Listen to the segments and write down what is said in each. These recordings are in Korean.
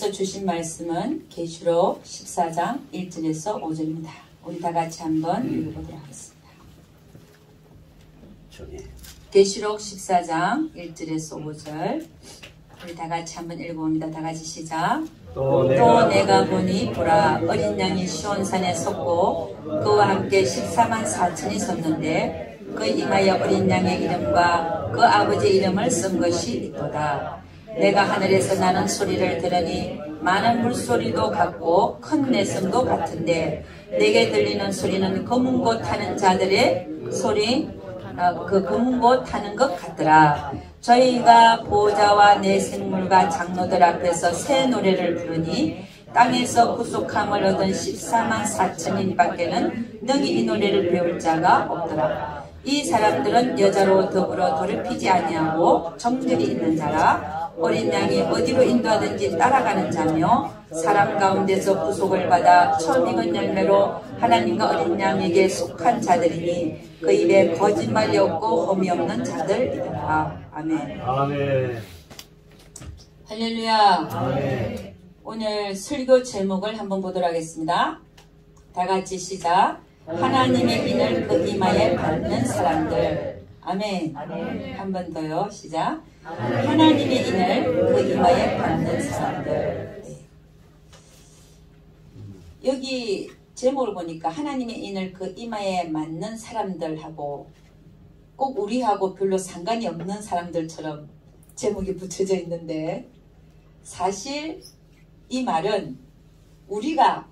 하나님께서 주신 말씀은 계시록 14장 1절에서 5절입니다. 우리 다 같이 한번 읽어보도록 하겠습니다. 계시록 14장 1절에서 5절 우리 다 같이 한번 읽어봅니다. 다 같이 시작. 또 내가 보니 보라 어린 양이 시온산에 섰고 그와 함께 14만 4천이 섰는데 그 이마에 어린 양의 이름과 그 아버지의 이름을 쓴 것이 있도다. 내가 하늘에서 나는 소리를 들으니 많은 물소리도 같고 큰 내성도 같은데 내게 들리는 소리는 검은 곳 타는 자들의 소리 그 검은 곳 타는 것 같더라. 저희가 보호자와 내 생물과 장로들 앞에서 새 노래를 부르니 땅에서 구속함을 얻은 14만 4천인 밖에는 능히 이 노래를 배울 자가 없더라. 이 사람들은 여자로 더불어 더럽히지 아니하고 정결이 있는 자라. 어린 양이 어디로 인도하든지 따라가는 자며 사람 가운데서 구속을 받아 처음 익은 열매로 하나님과 어린 양에게 속한 자들이니 그 입에 거짓말이 없고 험이 없는 자들이더라. 아멘. 아멘. 할렐루야. 아멘. 오늘 설교 제목을 한번 보도록 하겠습니다. 다 같이 시작. 하나님의 인을 그 이마에 받는 사람들. 아멘. 한 번 더요. 시작. 하나님의 인을 그 이마에 받는 사람들. 네. 여기 제목을 보니까 하나님의 인을 그 이마에 맞는 사람들하고 꼭 우리하고 별로 상관이 없는 사람들처럼 제목이 붙여져 있는데 사실 이 말은 우리가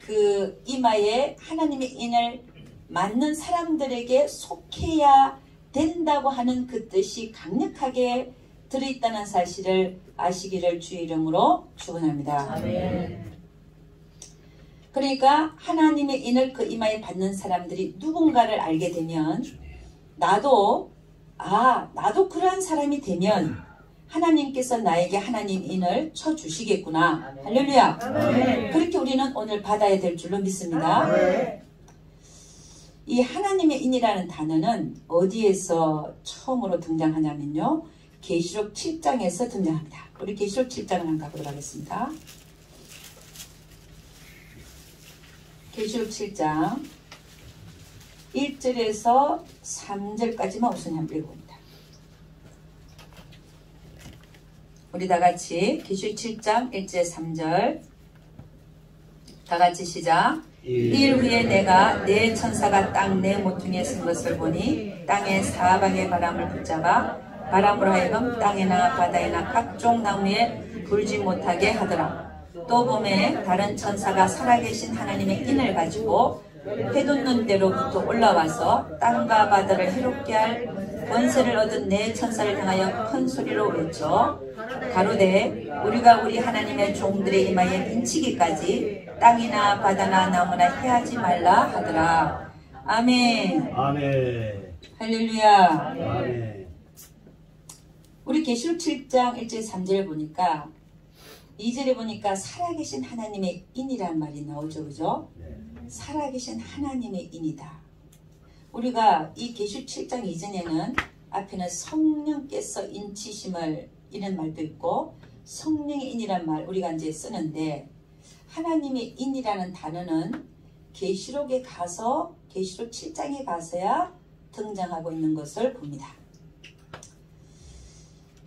그 이마에 하나님의 인을 맞는 사람들에게 속해야 된다고 하는 그 뜻이 강력하게 들어있다는 사실을 아시기를 주의 이름으로 축원합니다. 아멘. 그러니까 하나님의 인을 그 이마에 받는 사람들이 누군가를 알게 되면 나도 그러한 사람이 되면 하나님께서 나에게 하나님 인을 쳐주시겠구나. 할렐루야. 아멘. 그렇게 우리는 오늘 받아야 될 줄로 믿습니다. 아멘. 이 하나님의 인이라는 단어는 어디에서 처음으로 등장하냐면요. 계시록 7장에서 등장합니다. 우리 계시록 7장을 한번 가보도록 하겠습니다. 계시록 7장 1절에서 3절까지만 우선 한번 읽어봅니다. 우리 다 같이 계시록 7장 1절 3절 다 같이 시작. 일 후에 내가 네 천사가 땅 네 모퉁이에 쓴 것을 보니 땅의 사방의 바람을 붙잡아 바람으로 하여금 땅에나 바다에나 각종 나무에 불지 못하게 하더라. 또 봄에 다른 천사가 살아계신 하나님의 인을 가지고 해돋는 데로부터 올라와서 땅과 바다를 해롭게 할 권세를 얻은 네 천사를 향하여 큰 소리로 외쳐 가로되 우리가 우리 하나님의 종들의 이마에 인치기까지 땅이나 바다나 나무나 해하지 말라 하더라. 아멘. 아멘. 할렐루야. 아멘. 우리 계시록 7장 1절 3절을 보니까 2절에 보니까 살아계신 하나님의 인이란 말이 나오죠. 그죠? 살아계신 하나님의 인이다. 우리가 이 계시록 7장 이전에는 앞에는 성령께서 인치심을 이런 말도 있고 성령의 인이란 말 우리가 이제 쓰는데 하나님의 인이라는 단어는 계시록에 가서 계시록 7장에 가서야 등장하고 있는 것을 봅니다.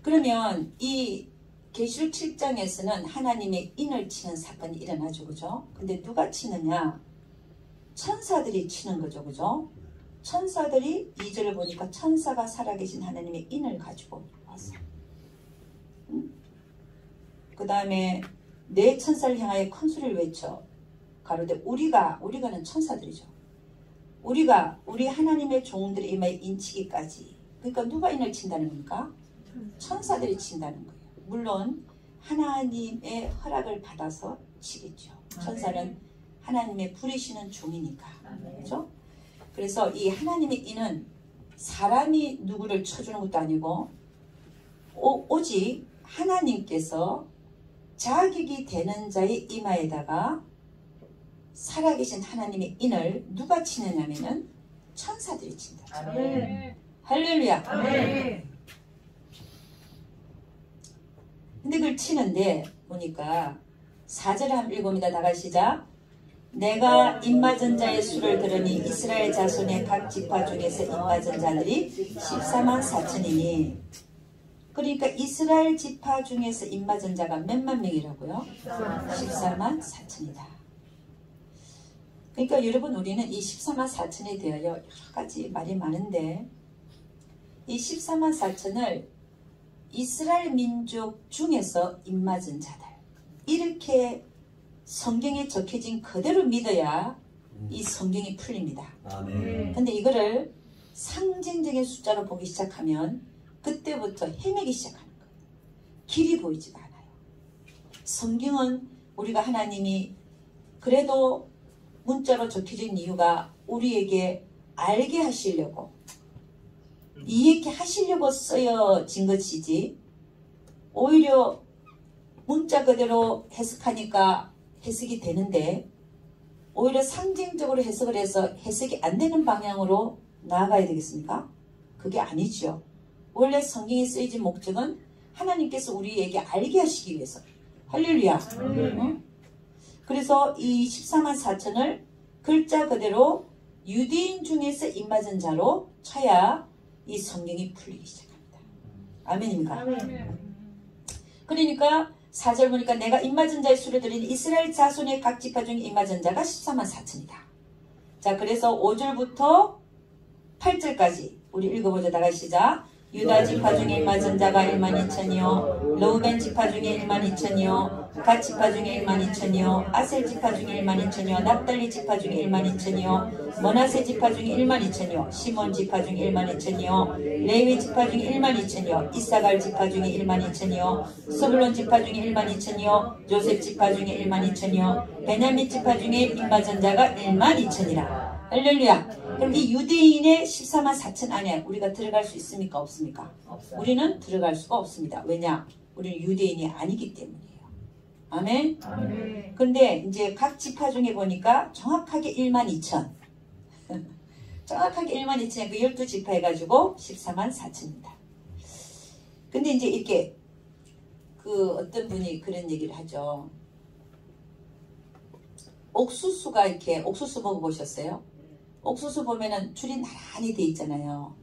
그러면 이 계시록 7장에서는 하나님의 인을 치는 사건이 일어나죠. 그죠? 근데 누가 치느냐? 천사들이 치는 거죠. 그죠? 천사들이 2절을 보니까 천사가 살아계신 하나님의 인을 가지고 왔어요. 그 다음에 네 천사를 향하여 큰 소리를 외쳐 가로되 우리가는 천사들이죠. 우리가 우리 하나님의 종들의 이마에 인치기까지. 그러니까 누가 인을 친다는 겁니까? 천사들이 친다는 거예요. 물론 하나님의 허락을 받아서 치겠죠. 천사는 하나님의 부리시는 종이니까. 그렇죠? 그래서 이 하나님의 인은 사람이 누구를 쳐주는 것도 아니고 오직 하나님께서 자격이 되는 자의 이마에다가 살아계신 하나님의 인을 누가 치느냐면은 천사들이 친다. 아멘. 할렐루야. 아멘. 근데 그걸 치는데 보니까 4절에 한번 읽어봅니다. 다 같이 시작. 내가 입맞은 자의 수를 들으니 이스라엘 자손의 각 지파 중에서 입맞은 자들이 14만 4천이니 그러니까 이스라엘 지파 중에서 입맞은 자가 몇만 명이라고요? 14만 4천이다. 그러니까 여러분 우리는 이 14만 4천에 대하여 여러 가지 말이 많은데 이 14만 4천을 이스라엘 민족 중에서 입맞은 자들 이렇게 성경에 적혀진 그대로 믿어야 이 성경이 풀립니다. 근데 이거를 상징적인 숫자로 보기 시작하면 그때부터 헤매기 시작하는 거예요. 길이 보이지가 않아요. 성경은 우리가 하나님이 그래도 문자로 적혀진 이유가 우리에게 알게 하시려고 이해케 하시려고 쓰여진 것이지 오히려 문자 그대로 해석하니까 해석이 되는데 오히려 상징적으로 해석을 해서 해석이 안 되는 방향으로 나아가야 되겠습니까? 그게 아니죠. 원래 성경에 쓰여진 목적은 하나님께서 우리에게 알게 하시기 위해서. 할렐루야. 그래서 이 14만 4천을 글자 그대로 유대인 중에서 입맞은 자로 쳐야 이 성경이 풀리기 시작합니다. 아멘입니까? 그러니까 4절 보니까 내가 입맞은 자의 수를 들으니 이스라엘 자손의 각 지파 중에 입맞은 자가 14만 4천이다. 자, 그래서 5절부터 8절까지 우리 읽어보자. 다 같이 시작. 유다 지파 중에 입맞은 자가 1만 2천이요 러우벤 지파 중에 1만 2천이요 갓 지파 중에 1만 2천이요 아셀 지파 중에 1만 2천이요 납달리 지파 중에 1만 2천이요 머나세 지파 중에 1만 2천이요 시몬 지파 중에 1만 2천이요 레위 지파 중에 1만 2천이요 이사갈 지파 중에 1만 2천이요 스불론 지파 중에 1만 2천이요 요셉 지파 중에 1만 2천이요 베냐민 지파 중에 입맞은 자가 1만 2천이라. 할렐루야. 그럼 이 유대인의 14만 4천 안에 우리가 들어갈 수 있습니까? 없습니까? 없어요. 우리는 들어갈 수가 없습니다. 왜냐? 우리는 유대인이 아니기 때문이에요. 아멘? 아멘. 근데 이제 각 지파 중에 보니까 정확하게 1만 2천. 정확하게 1만 2천에 그 12지파 해가지고 14만 4천입니다. 근데 이제 이렇게 그 어떤 분이 그런 얘기를 하죠. 옥수수가 이렇게 옥수수 먹어보셨어요? 옥수수 보면은 줄이 나란히 돼 있잖아요.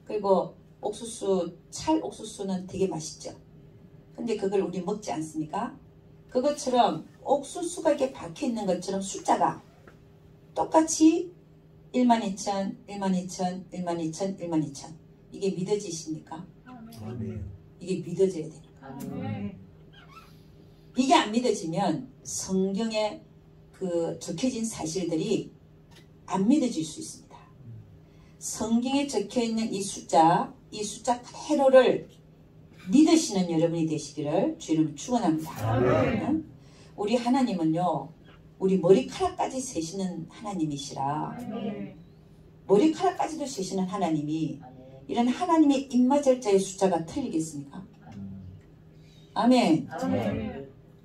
그리고 옥수수, 찰 옥수수는 되게 맛있죠. 근데 그걸 우리 먹지 않습니까? 그것처럼 옥수수가 이렇게 박혀 있는 것처럼 숫자가 똑같이 1만 2천, 1만 2천, 1만 2천, 1만 2천. 이게 믿어지십니까? 이게 믿어져야 돼요. 이게 안 믿어지면 성경에 그 적혀진 사실들이 안 믿어질 수 있습니다. 성경에 적혀있는 이 숫자 그대로를 믿으시는 여러분이 되시기를 주님 축원합니다. 우리 하나님은요, 우리 머리카락까지 세시는 하나님이시라. 머리카락까지도 세시는 하나님이 이런 하나님의 입맞을 자의 숫자가 틀리겠습니까? 아멘.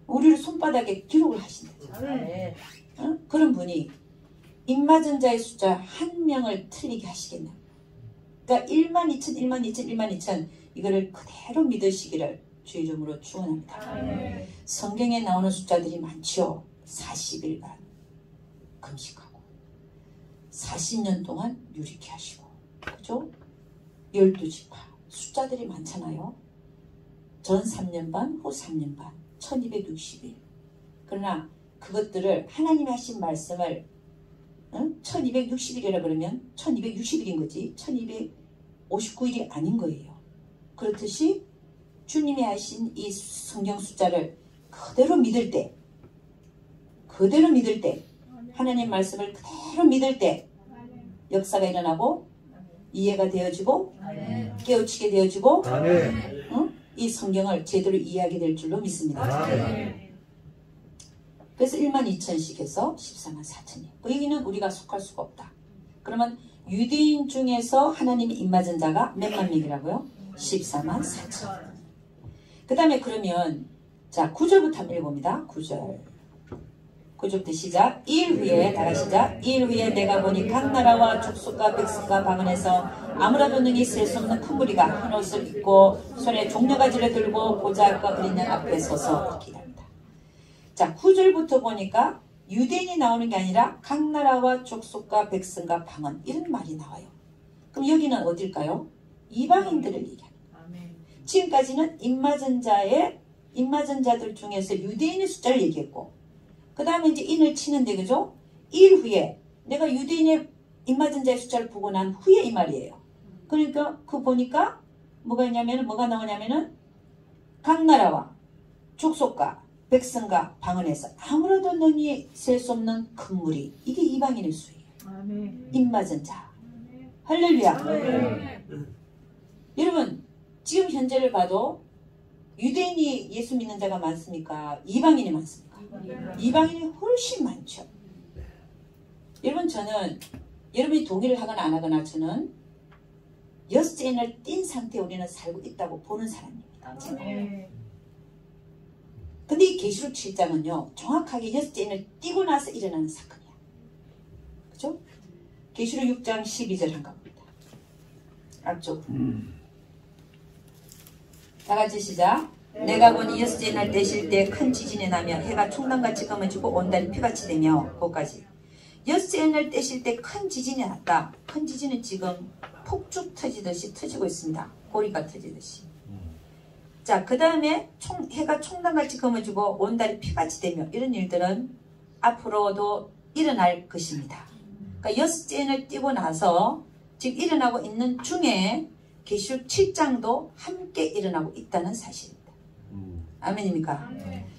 우리를 손바닥에 기록을 하신다. 그런 분이 입맞은 자의 숫자 한 명을 틀리게 하시겠나? 그러니까 1만 2천, 1만 2천, 1만 2천 이거를 그대로 믿으시기를 주 이름으로 축원합니다. 성경에 나오는 숫자들이 많죠. 40일간 금식하고 40년 동안 유리케 하시고 그죠? 12지파 숫자들이 많잖아요. 전 3년 반, 후 3년 반 1260일. 그러나 그것들을 하나님이 하신 말씀을 1260일이라 그러면 1260일인 거지 1259일이 아닌 거예요. 그렇듯이 주님이 하신 이 성경 숫자를 그대로 믿을 때 하나님 말씀을 그대로 믿을 때 역사가 일어나고 이해가 되어지고 깨우치게 되어지고 이 성경을 제대로 이해하게 될 줄로 믿습니다. 그래서 1만 2천씩 해서 14만 4천이에요. 여기는 우리가 속할 수가 없다. 그러면 유대인 중에서 하나님이 입맞은 자가 몇만 명이라고요? 14만 4천. 그 다음에 그러면 자 9절부터 한번 읽어봅니다. 9절부터 시작. 2일 후에 다 같이 시작. 2일 후에 내가 보니 각 나라와 족속과 백성과 방언에서 아무라도 능히 셀 수 없는 큰 무리가 흰 옷을 입고 손에 종려가지를 들고 보좌과 어린 양 앞에 서서 기다립니다. 자, 9절부터 보니까 유대인이 나오는 게 아니라 각 나라와 족속과 백성과 방언 이런 말이 나와요. 그럼 여기는 어딜까요? 이방인들을 얘기하는 거예요. 지금까지는 인마전자들 중에서 유대인의 숫자를 얘기했고 그 다음에 이제 인을 치는데 그죠? 일 후에 내가 유대인의 인마전자의 숫자를 보고 난 후에 이 말이에요. 그러니까 그 보니까 뭐가 나오냐면은 각 나라와 족속과 백성과 방언에서 아무래도 능히 셀 수 없는 큰 무리 이게 이방인의 수예요. 인마전자. 할렐루야. 여러분 지금 현재를 봐도 유대인이 예수 믿는 자가 많습니까? 이방인이 많습니까? 이방인이 훨씬 많죠. 여러분 저는 여러분이 동의를 하거나 안 하거나 저는 여스제인을 띈 상태에 우리는 살고 있다고 보는 사람입니다. 근데 이 계시록 7장은요 정확하게 여스제인을 띄고 나서 일어나는 사건이야. 그죠? 계시록 6장 12절 한가 봅니다. 앞쪽 다같이 시작. 내가 보니 여스제인을 떼실 때 큰 지진이 나며 해가 총단같이 검어지고 온달이 피같이 되며 거기까지. 여스제인을 떼실 때 큰 지진이 났다. 큰 지진은 지금 폭죽 터지듯이 터지고 있습니다. 고리가 터지듯이. 자, 그 다음에 해가 총단같이 검어지고 온달이 피같이 되며 이런 일들은 앞으로도 일어날 것입니다. 그러니까 여스제인을 띄고 나서 지금 일어나고 있는 중에 계시록 7장도 함께 일어나고 있다는 사실입니다. 아멘입니까?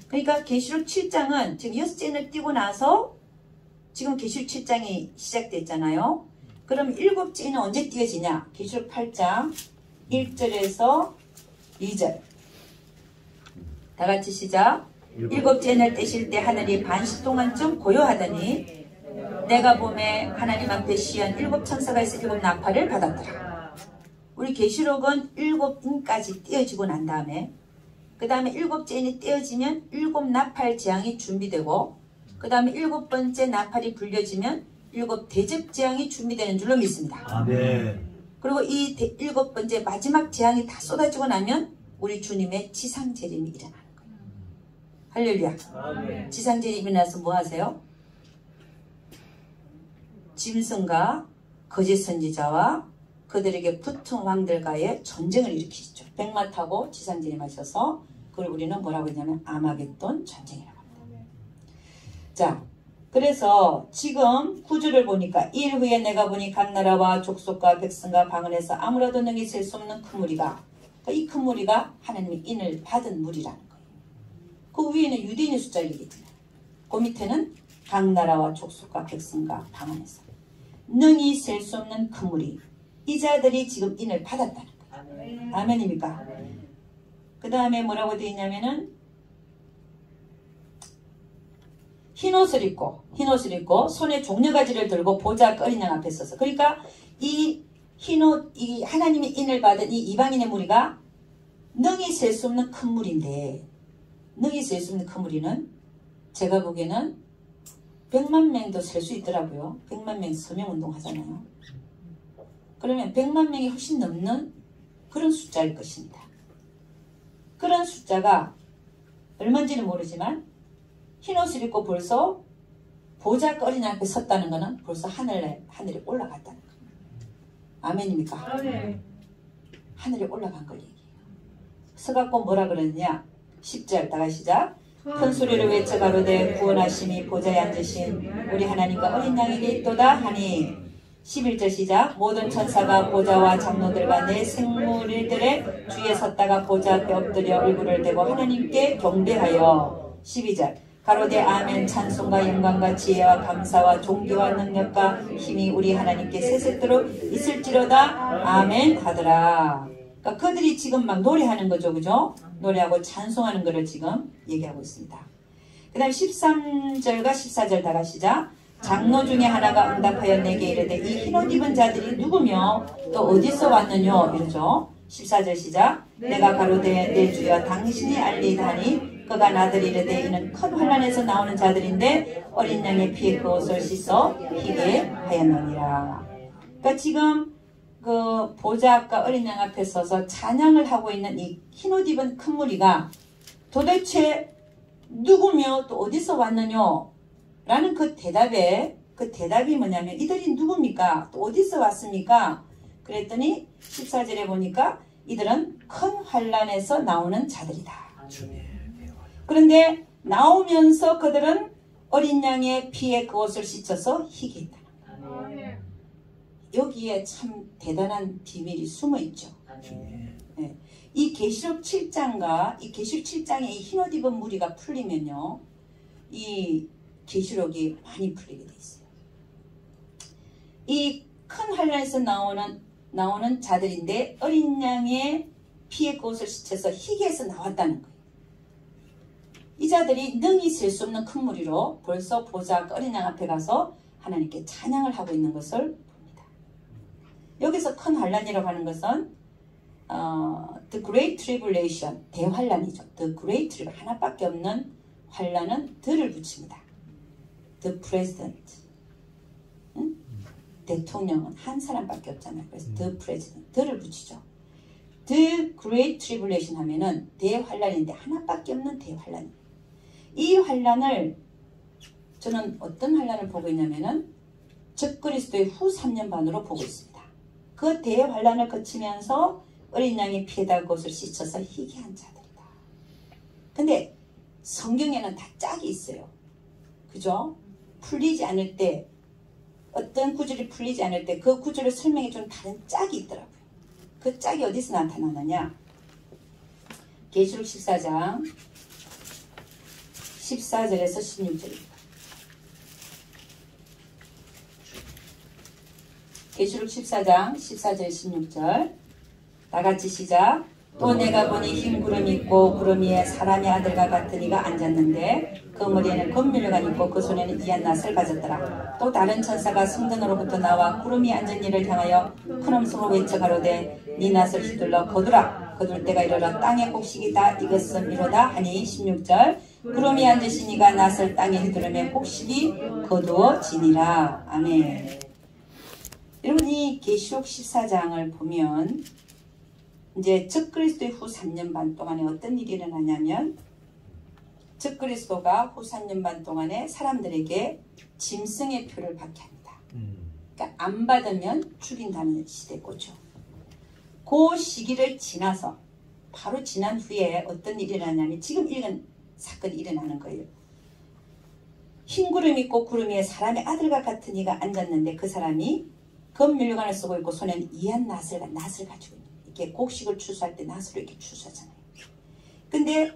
그러니까 계시록 7장은 지금 여스제인을 띄고 나서 지금 계시록 7장이 시작됐잖아요. 그럼 7제인은 언제 띄어지냐? 계시록 8장 1절에서 2절 다같이 시작. 7제인을 떼실 때 하늘이 반시 동안쯤 고요하더니 내가 봄에 하나님 앞에 시한 7천사가 있어 7나팔을 받았더라. 우리 계시록은 7인까지 띄어지고 난 다음에 그 다음에 7제인이 띄어지면 7나팔 재앙이 준비되고 그 다음에 7번째 나팔이 불려지면 7대접 재앙이 준비되는 줄로 믿습니다. 아멘. 그리고 이 7번째 마지막 재앙이 다 쏟아지고 나면 우리 주님의 지상재림이 일어나는 거예요. 할렐루야. 아멘. 지상재림이 일어나서 뭐 하세요? 짐승과 거짓 선지자와 그들에게 붙은 왕들과의 전쟁을 일으키시죠. 백마 타고 지상재림하셔서 그걸 우리는 뭐라고 했냐면 아마겟돈 전쟁이라고 합니다. 자, 그래서 지금 구절을 보니까 일 후에 내가 보니 각 나라와 족속과 백성과 방언에서 아무라도 능히 셀 수 없는 큰 무리가 이 큰 무리가 하나님의 인을 받은 무리라는 거예요. 그 위에는 유대인의 숫자를 얘기했잖아요. 그 밑에는 각 나라와 족속과 백성과 방언에서 능히 셀 수 없는 큰 무리 이 자들이 지금 인을 받았다는 거예요. 아멘입니까? 그 다음에 뭐라고 되어 있냐면은 흰옷을 입고 손에 종려가지를 들고 보좌 어린 양 앞에 서서 그러니까 이 흰옷 이 하나님의 인을 받은 이 이방인의 무리가 능히 셀 수 없는 큰 무리인데 능히 셀 수 없는 큰 무리는 제가 보기에는 100만 명도 셀 수 있더라고요. 100만 명 서명운동 하잖아요. 그러면 100만 명이 훨씬 넘는 그런 숫자일 것입니다. 그런 숫자가 얼마인지는 모르지만 흰옷을 입고 벌써 보좌 어린 양 앞에 섰다는 것은 벌써 하늘에 올라갔다는 거예요. 아멘입니까? 네. 하늘에 올라간 걸 얘기해요. 서갖고 뭐라 그러느냐? 10절 다가 시작. 큰 소리를 외쳐 가로되 구원하심이 보좌에 앉으신 우리 하나님과 어린 양에게 있도다 하니 11절 시작. 모든 천사가 보좌와 장로들과 내 생물들의 주위에 섰다가 보좌 앞에 엎드려 얼굴을 대고 하나님께 경배하여 12절 가로되 아멘 찬송과 영광과 지혜와 감사와 존귀와 능력과 힘이 우리 하나님께 세세토록 있을지로다 아멘 하더라. 그러니까 그들이 지금 막 노래하는 거죠. 그죠? 노래하고 찬송하는 거를 지금 얘기하고 있습니다. 그 다음 13절과 14절 다 가시자. 장로 중에 하나가 응답하여 내게 이르되 이 흰옷 입은 자들이 누구며 또 어디서 왔느냐 이러죠. 14절 시작. 내가 가로되 내 주여 당신이 알리다니 그가 나들 이르되 이는 큰 환난에서 나오는 자들인데 어린 양의 피에 그 옷을 씻어 희게 하였느니라. 그러니까 지금 그 보좌 앞과 어린 양 앞에 서서 찬양을 하고 있는 이 흰옷 입은 큰 무리가 도대체 누구며 또 어디서 왔느냐? 라는 그 대답이 뭐냐면 이들이 누굽니까? 또 어디서 왔습니까? 그랬더니 14절에 보니까 이들은 큰 환란에서 나오는 자들이다. 그런데 나오면서 그들은 어린 양의 피에 그 옷을 씻어서 희게 했다. 여기에 참 대단한 비밀이 숨어 있죠. 네. 이 계시록 7장과 이 계시록 7장에 이 흰옷 입은 무리가 풀리면요, 이 계시록이 많이 풀리게 돼 있어요. 이 큰 환란에서 나오는 자들인데 어린 양의 피에 그 옷을 씻어서 희게 해서 나왔다는 거예요. 이 자들이 능히 셀 수 없는 큰 무리로 벌써 보좌 어린 양 앞에 가서 하나님께 찬양을 하고 있는 것을 봅니다. 여기서 큰 환란이라고 하는 것은 The Great Tribulation, 대환란이죠. The Great Tribulation, 하나밖에 없는 환란은 the를 붙입니다. The President, 대통령은 한 사람밖에 없잖아요. 그래서 The President, the를 붙이죠. The Great Tribulation 하면은 대환란인데 하나밖에 없는 대환란이에요. 이 환란을 저는 어떤 환란을 보고 있냐면은 적그리스도의 후 3년 반으로 보고 있습니다. 그 대환란을 거치면서 어린 양의 피에다 그것을 씻어서 희게 한 자들이다. 근데 성경에는 다 짝이 있어요. 그죠? 풀리지 않을 때, 어떤 구절이 풀리지 않을 때 그 구절을 설명해 주는 다른 짝이 있더라고요. 그 짝이 어디서 나타나느냐? 계시록 14장 14절에서 16절입니다. 계시록 14장 14절 16절 다같이 시작. 또 내가 보니 흰 구름이 있고 구름 위에 사람의 아들과 같은 이가 앉았는데 그 머리에는 검면류관이 있고 그 손에는 이한 낫을 가졌더라. 또 다른 천사가 성전으로부터 나와 구름 위에 앉은 이를 향하여 큰 음성으로 외쳐 가로되 네 낫을 휘둘러 거두라. 거둘 때가 이르러 땅의 곡식이 다 익었음이로다 하니 16절 구름 위에 앉으신 이가 낫을 땅에 휘두르면 곡식이 거두어지니라. 아멘. 여러분, 이 계시록 14장을 보면 이제 적그리스도의 후 3년 반 동안에 어떤 일이 일어나냐면 적그리스도가 후 3년 반 동안에 사람들에게 짐승의 표를 받게 합니다. 그러니까 안 받으면 죽인다는 시대고죠. 그 시기를 지나서 바로 지난 후에 어떤 일이 일어나냐면 지금 읽은 사건이 일어나는 거예요. 흰 구름이 있고 구름 위에 사람의 아들과 같은 이가 앉았는데 그 사람이 검면류관을 쓰고 있고 손에는 이한 낫을 가지고 있는, 이렇게 곡식을 추수할 때 낫으로 이렇게 추수하잖아요. 근데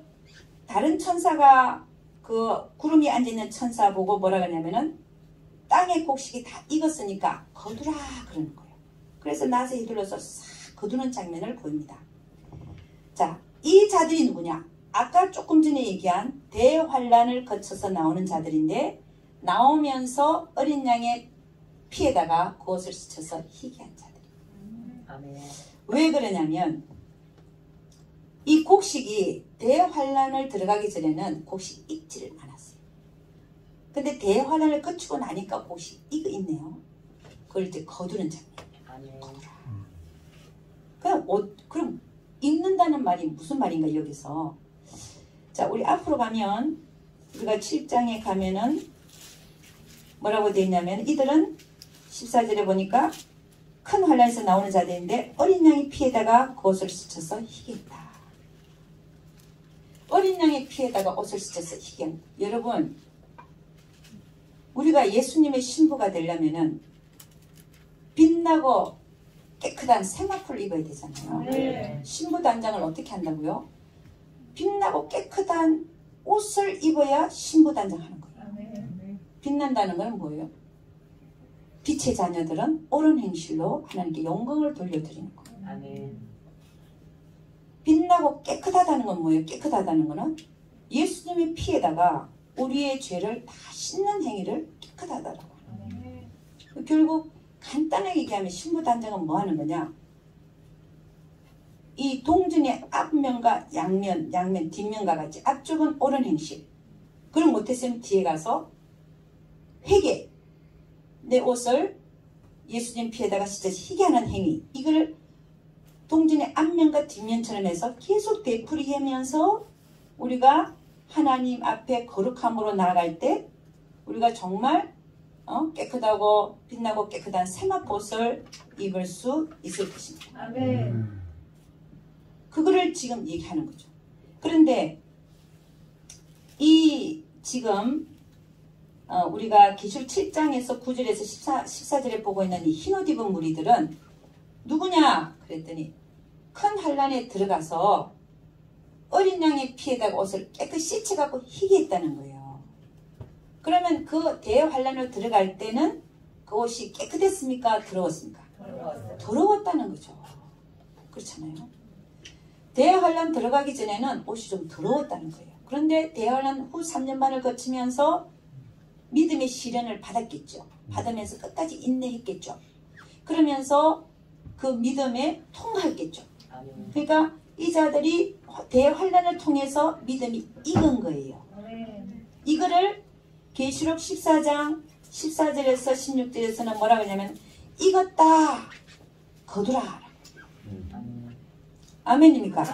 다른 천사가 그 구름이 앉아있는 천사 보고 뭐라 그러냐면은 땅의 곡식이 다 익었으니까 거두라 그러는 거예요. 그래서 낫에 휘둘러서 싹 거두는 장면을 보입니다. 자, 이 자들이 누구냐? 아까 조금 전에 얘기한 대환란을 거쳐서 나오는 자들인데 나오면서 어린 양의 피에다가 그것을 씻어서 희게 한 자들. 왜 그러냐면 이 곡식이 대환란을 들어가기 전에는 곡식이 익지를 않았어요. 근데 대환란을 거치고 나니까 곡식이 익어 있네요. 그걸 이제 거두는 장면. 거두라. 그럼 익는다는 말이 무슨 말인가 여기서. 자, 우리 앞으로 가면 우리가 7장에 가면은 뭐라고 되어 있냐면 이들은 14절에 보니까 큰 환란에서 나오는 자들인데 어린 양의 피에다가 그 옷을 씻어서 희게 했다. 어린 양의 피에다가 옷을 씻어서 희게 한다. 여러분, 우리가 예수님의 신부가 되려면은 빛나고 깨끗한 생화풀을 입어야 되잖아요. 네. 신부 단장을 어떻게 한다고요? 빛나고 깨끗한 옷을 입어야 신부 단장하는 거예요. 네. 빛난다는 건 뭐예요? 빛의 자녀들은 옳은 행실로 하나님께 영광을 돌려드리는 거예요. 네. 빛나고 깨끗하다는 건 뭐예요? 깨끗하다는 거는 예수님의 피에다가 우리의 죄를 다 씻는 행위를 깨끗하다라고 하는 거예요. 네. 결국 간단하게 얘기하면 신부 단장은 뭐 하는 거냐? 이 동전의 앞면과 양면, 뒷면과 같이 앞쪽은 옳은 행실. 그걸 못했으면 뒤에 가서 회개. 내 옷을 예수님 피에다가 씻어서 희게 하는 행위. 이걸 동전의 앞면과 뒷면처럼 해서 계속 되풀이하면서 우리가 하나님 앞에 거룩함으로 나아갈 때 우리가 정말 깨끗하고 빛나고 깨끗한 세마포옷을 입을 수 있을 것입니다. 아멘. 그거를 지금 얘기하는 거죠. 그런데 이 지금 우리가 계시록 7장에서 9절에서 14절에 보고 있는 이 흰옷 입은 무리들은 누구냐 그랬더니 큰 환란에 들어가서 어린 양의 피에다가 옷을 깨끗이 씻어갖고 희게 했다는 거예요. 그러면 그 대환란으로 들어갈 때는 그 옷이 깨끗했습니까? 더러웠습니까? 더러웠다는 거죠. 그렇잖아요. 대환란 들어가기 전에는 옷이 좀 더러웠다는 거예요. 그런데 대환란 후 3년 반을 거치면서 믿음의 시련을 받았겠죠. 받으면서 끝까지 인내했겠죠. 그러면서 그 믿음에 통과했겠죠. 그러니까 이 자들이 대환란을 통해서 믿음이 익은 거예요. 이거를 계시록 14장 14절에서 16절에서는 뭐라고 하냐면 익었다 거두라. 아멘입니까?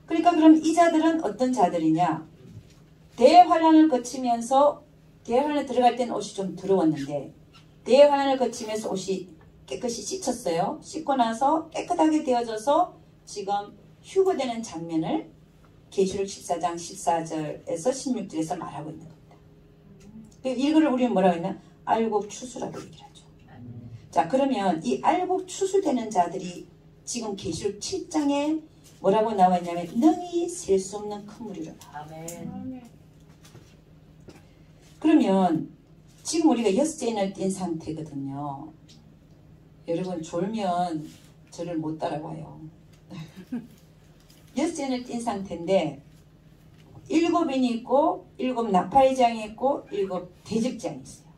그러니까 그럼 이 자들은 어떤 자들이냐? 대환란을 거치면서 대환란에 들어갈 때는 옷이 좀 더러웠는데 대환란을 거치면서 옷이 깨끗이 씻혔어요. 씻고 나서 깨끗하게 되어져서 지금 휴거되는 장면을 계시록 14장 14절에서 16절에서 말하고 있는 겁니다. 이거를 우리는 뭐라고 했나? 알곡 추수라고 얘기를 하죠. 자, 그러면 이 알곡 추수되는 자들이 지금 계시록 7장에 뭐라고 나와 있냐면 능히 셀 수 없는 큰 무리로다. 아멘. 그러면 지금 우리가 여섯째인을 띈 상태거든요. 여러분 졸면 저를 못 따라가요. 여섯째인을 띈 상태인데 7인이 있고 7 나팔장이 있고 7 대접장이 있어요.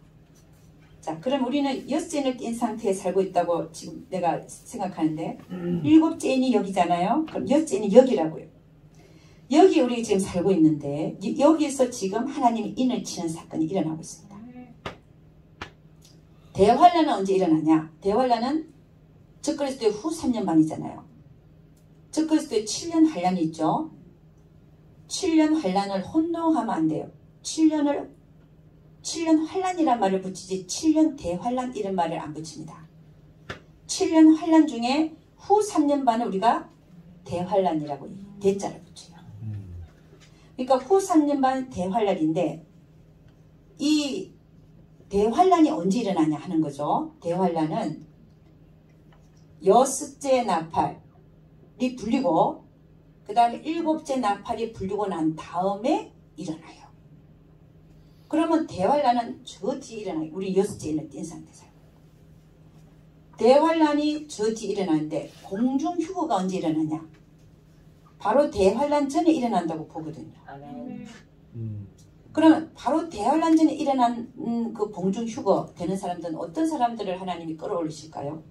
자, 그럼 우리는 여섯째인을 띈 상태에 살고 있다고 지금 내가 생각하는데 7째인이 여기잖아요. 그럼 여섯째인이 여기라고요. 여기 우리 지금 살고 있는데 여기에서 지금 하나님이 인을 치는 사건이 일어나고 있습니다. 대환란은 언제 일어나냐? 대환란은 적그리스도의 후 3년 반이잖아요. 적그리스도의 7년 환란이 있죠. 7년 환란을 혼동하면 안 돼요. 7년 환란이란 말을 붙이지 7년 대환란 이런 말을 안 붙입니다. 7년 환란 중에 후 3년 반을 우리가 대환란이라고 대자를 붙여요. 그러니까 후 3년 반 대환란인데 이 대환란이 언제 일어나냐 하는 거죠. 대환란은 여섯째 나팔이 불리고 그 다음에 7째 나팔이 불리고 난 다음에 일어나요. 그러면 대환란은 저 뒤에 일어나요. 우리 여섯째는 띈 상태에서. 대환란이 저 뒤에 일어나는데 공중휴거가 언제 일어나냐? 바로 대환란 전에 일어난다고 보거든요. 아멘. 그러면 바로 대환란 전에 일어난 그 공중휴거 되는 사람들은 어떤 사람들을 하나님이 끌어올리실까요?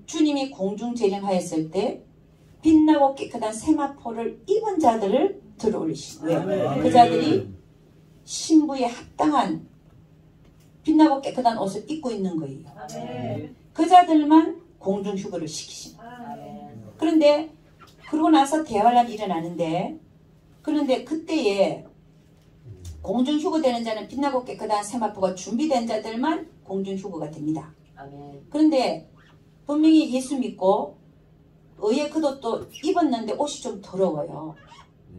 주님이 공중재림하였을 때 빛나고 깨끗한 세마포를 입은 자들을 들어올리신 거예요. 그 자들이 신부에 합당한 빛나고 깨끗한 옷을 입고 있는 거예요. 아멘. 그 자들만 공중휴거를 시키신 거예요. 아멘. 그런데 그러고 나서 대환란이 일어나는데 그런데 그때에 공중휴거 되는 자는 빛나고 깨끗한 세마포가 준비된 자들만 공중휴거가 됩니다. 아멘. 그런데 분명히 예수 믿고 의의 겉옷도 입었는데 옷이 좀 더러워요.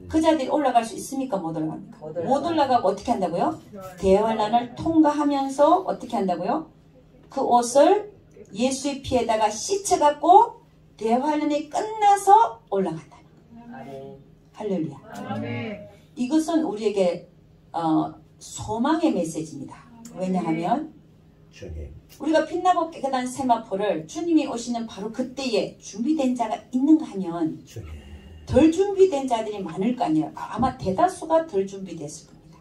그 자들이 올라갈 수 있습니까? 못 올라갑니까? 못 올라가고 어떻게 한다고요? 대환란을 통과하면서 어떻게 한다고요? 그 옷을 예수의 피에다가 씻어갖고 대환란이 끝나서 올라간다는 거예요. 아멘. 할렐루야. 아멘. 이것은 우리에게 소망의 메시지입니다. 왜냐하면 우리가 빛나고 깨끗한 세마포를 주님이 오시는 바로 그때에 준비된 자가 있는가 하면 덜 준비된 자들이 많을 거 아니에요. 아마 대다수가 덜 준비됐을 겁니다.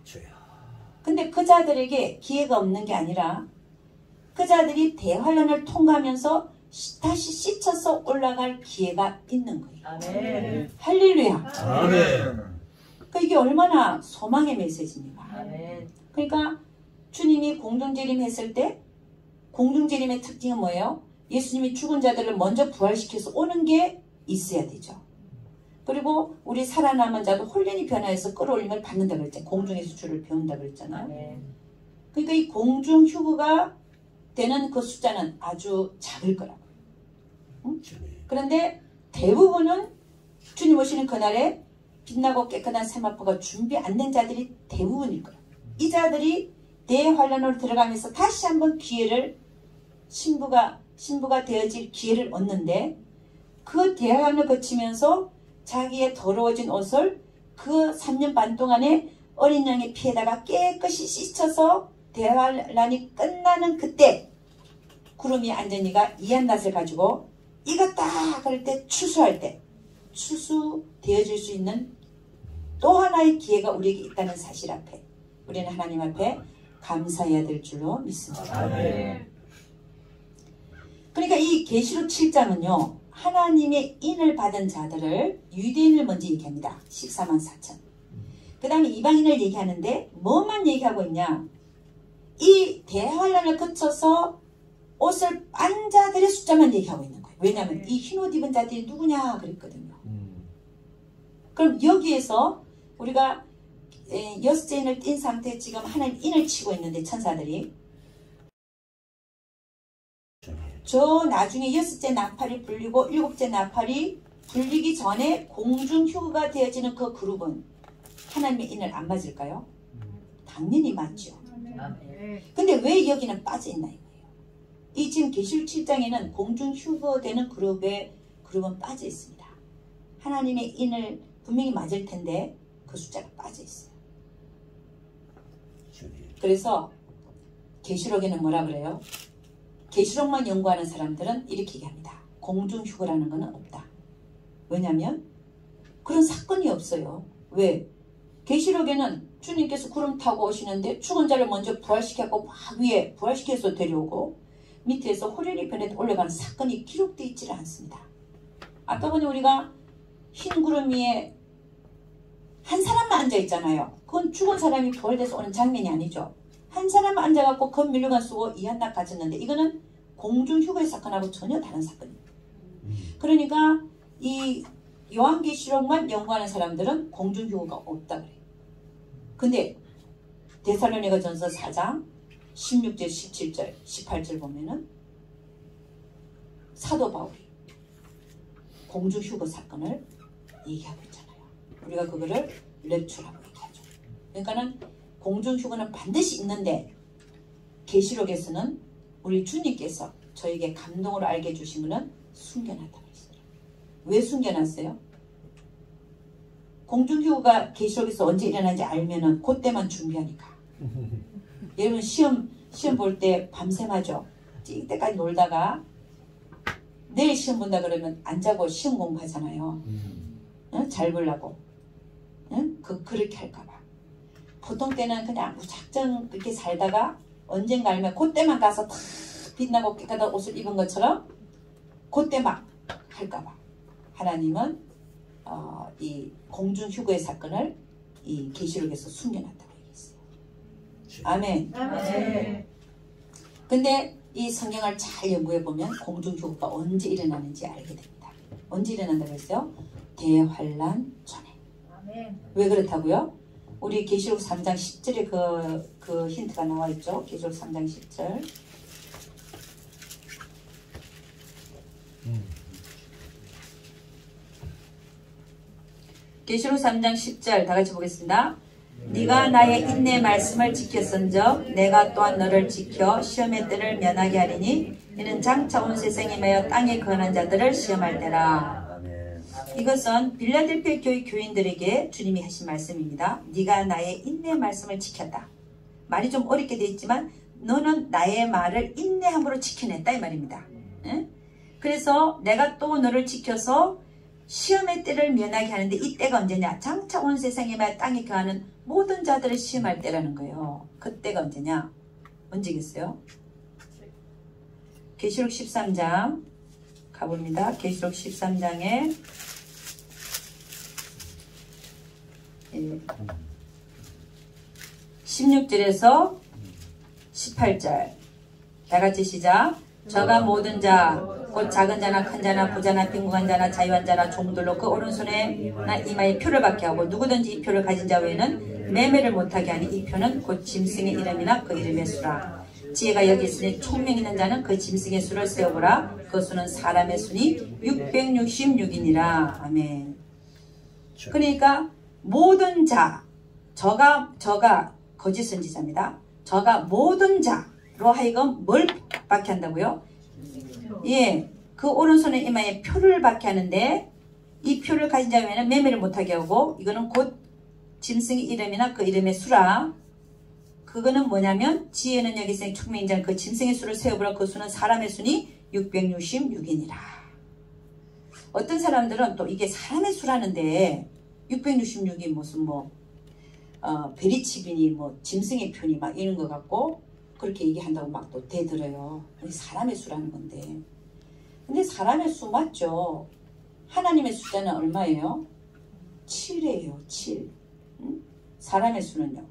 근데 그 자들에게 기회가 없는 게 아니라 그 자들이 대환란을 통과하면서 다시 씻어서 올라갈 기회가 있는 거예요. 아멘. 할렐루야. 아멘. 그러니까 이게 얼마나 소망의 메시지입니까? 아멘. 그러니까 주님이 공중재림 했을 때 공중재림의 특징은 뭐예요? 예수님이 죽은 자들을 먼저 부활시켜서 오는 게 있어야 되죠. 그리고 우리 살아남은 자도 혼련이 변화해서 끌어올림을 받는다 그랬잖아요. 공중에서 주를 배운다 그랬잖아요. 그러니까 이 공중 휴거가 되는 그 숫자는 아주 작을 거라고. 응? 그런데 대부분은 주님 오시는 그날에 빛나고 깨끗한 세마포가 준비 안 된 자들이 대부분일 거라고. 이 자들이 대환란으로 들어가면서 다시 한번 기회를 신부가 되어질 기회를 얻는데 그 대환란을 거치면서 자기의 더러워진 옷을 그 3년 반 동안에 어린 양의 피에다가 깨끗이 씻어서 대환란이 끝나는 그때 구름이 안전이가 이한낫을 가지고 익었다 그럴 때 추수할 때 추수되어질 수 있는 또 하나의 기회가 우리에게 있다는 사실 앞에 우리는 하나님 앞에 감사해야 될 줄로 믿습니다. 그러니까 이 계시록 7장은요. 하나님의 인을 받은 자들을 유대인을 먼저 얘기합니다. 14만 4천. 그 다음에 이방인을 얘기하는데 뭐만 얘기하고 있냐. 이 대환란을 거쳐서 옷을 빤 자들의 숫자만 얘기하고 있는 거예요. 왜냐하면 이 흰옷 입은 자들이 누구냐 그랬거든요. 그럼 여기에서 우리가 여섯째 인을 띈 상태에 지금 하나님 인을 치고 있는데 천사들이 저 나중에 여섯째 나팔이 불리고 일곱째 나팔이 불리기 전에 공중 휴거가 되어지는 그 그룹은 하나님의 인을 안 맞을까요? 당연히 맞죠. 근데 왜 여기는 빠져 있나 이거예요. 이 지금 계시록 7장에는 공중 휴거되는 그룹은 빠져 있습니다. 하나님의 인을 분명히 맞을 텐데 그 숫자가 빠져 있어요. 그래서 계시록에는 뭐라 그래요? 계시록만 연구하는 사람들은 이렇게 얘기합니다. 공중 휴거라는 것은 없다. 왜냐하면 그런 사건이 없어요. 왜? 계시록에는 주님께서 구름 타고 오시는데 죽은 자를 먼저 부활시켜고 막 위에 부활시켜서 데려오고 밑에서 호련히 변해 올라가는 사건이 기록되어 있지를 않습니다. 아까 보니 우리가 흰 구름 위에 한 사람만 앉아 있잖아요. 그건 죽은 사람이 부활돼서 오는 장면이 아니죠. 한 사람만 앉아갖고 건밀류관 쓰고 이한낙 가졌는데 이거는 공중 휴거의 사건하고 전혀 다른 사건입니다. 그러니까 이 요한계시록만 연구하는 사람들은 공중 휴거가 없다 그래요. 근데 데살로니가전서 4장 16절, 17절, 18절 보면은 사도 바울이 공중 휴거 사건을 얘기하고 있잖아요. 우리가 그거를 랩추라고 얘기하죠. 그러니까는 공중 휴거는 반드시 있는데 계시록에서는 우리 주님께서 저에게 감동으로 알게 해주신 것은 숨겨놨다고 했어요. 왜 숨겨놨어요? 공중 휴거가 계시록에서 언제 일어나는지 알면은 그때만 준비하니까. 여러분 시험 볼 때 밤샘하죠. 이때까지 놀다가 내일 시험 본다 그러면 안 자고 시험 공부하잖아요. 응? 잘 보려고. 응? 그렇게 할까봐. 보통 때는 그냥 무작정 그렇게 살다가 언젠가 알면 그때만 가서 다 빛나고 깨끗한 옷을 입은 것처럼 그때 막 할까봐. 하나님은 이 공중 휴거의 사건을 이 계시록에서 숨겨놨다고 얘기했어요. 아멘. 아멘. 근데 이 성경을 잘 연구해 보면 공중 휴거가 언제 일어나는지 알게 됩니다. 언제 일어난다고 했어요? 대환란 전에. 아멘. 왜 그렇다고요? 우리 계시록 3장 10절에 그 힌트가 나와 있죠. 계시록 3장 10절. 계시록 3장 10절 다 같이 보겠습니다. 네가 나의 인내 말씀을 지켰은즉 내가 또한 너를 지켜 시험의 때를 면하게 하리니 이는 장차 온 세상에 매여 땅에 거하는 자들을 시험할 때라. 이것은 빌라델피아 교회 교인들에게 주님이 하신 말씀입니다. 네가 나의 인내 말씀을 지켰다. 말이 좀 어렵게 되어 있지만 너는 나의 말을 인내함으로 지켜냈다 이 말입니다. 응? 그래서 내가 또 너를 지켜서 시험의 때를 면하게 하는데 이 때가 언제냐? 장차 온 세상에 매여 땅에 거하는 모든 자들을 시험할 때라는 거예요. 그때가 언제냐? 언제겠어요? 계시록 13장 가봅니다. 계시록 13장에 16절에서 18절 다 같이 시작. 저가 모든 자 곧 작은 자나 큰 자나 부자나 빈궁한 자나 자유한 자나 종들로 그 오른손에 나 이마에 표를 받게 하고 누구든지 이 표를 가진 자 외에는 매매를 못하게 하니 이 표는 곧 짐승의 이름이나 그 이름의 수라. 지혜가 여기 있으니 총명 있는 자는 그 짐승의 수를 세어보라. 그 수는 사람의 수니 666이니라. 아멘. 그러니까 모든 자, 저가 거짓 선지자입니다. 저가 모든 자로 하여금 뭘 받게 한다고요? 예, 그 오른손에 이마에 표를 받게 하는데 이 표를 가진 자 외에는 매매를 못하게 하고 이거는 곧 짐승의 이름이나 그 이름의 수라. 그거는 뭐냐면 지혜는 여기 있으니 총명인 자는 그 짐승의 수를 세어보라. 그 수는 사람의 수니 666이니라. 어떤 사람들은 또 이게 사람의 수라는데 666이 무슨 베리칩이니 짐승의 표니 막 이런 것 같고 그렇게 얘기한다고 막 또 대들어요. 사람의 수라는 건데. 근데 사람의 수 맞죠? 하나님의 숫자는 얼마예요? 7이에요. 7. 사람의 수는요?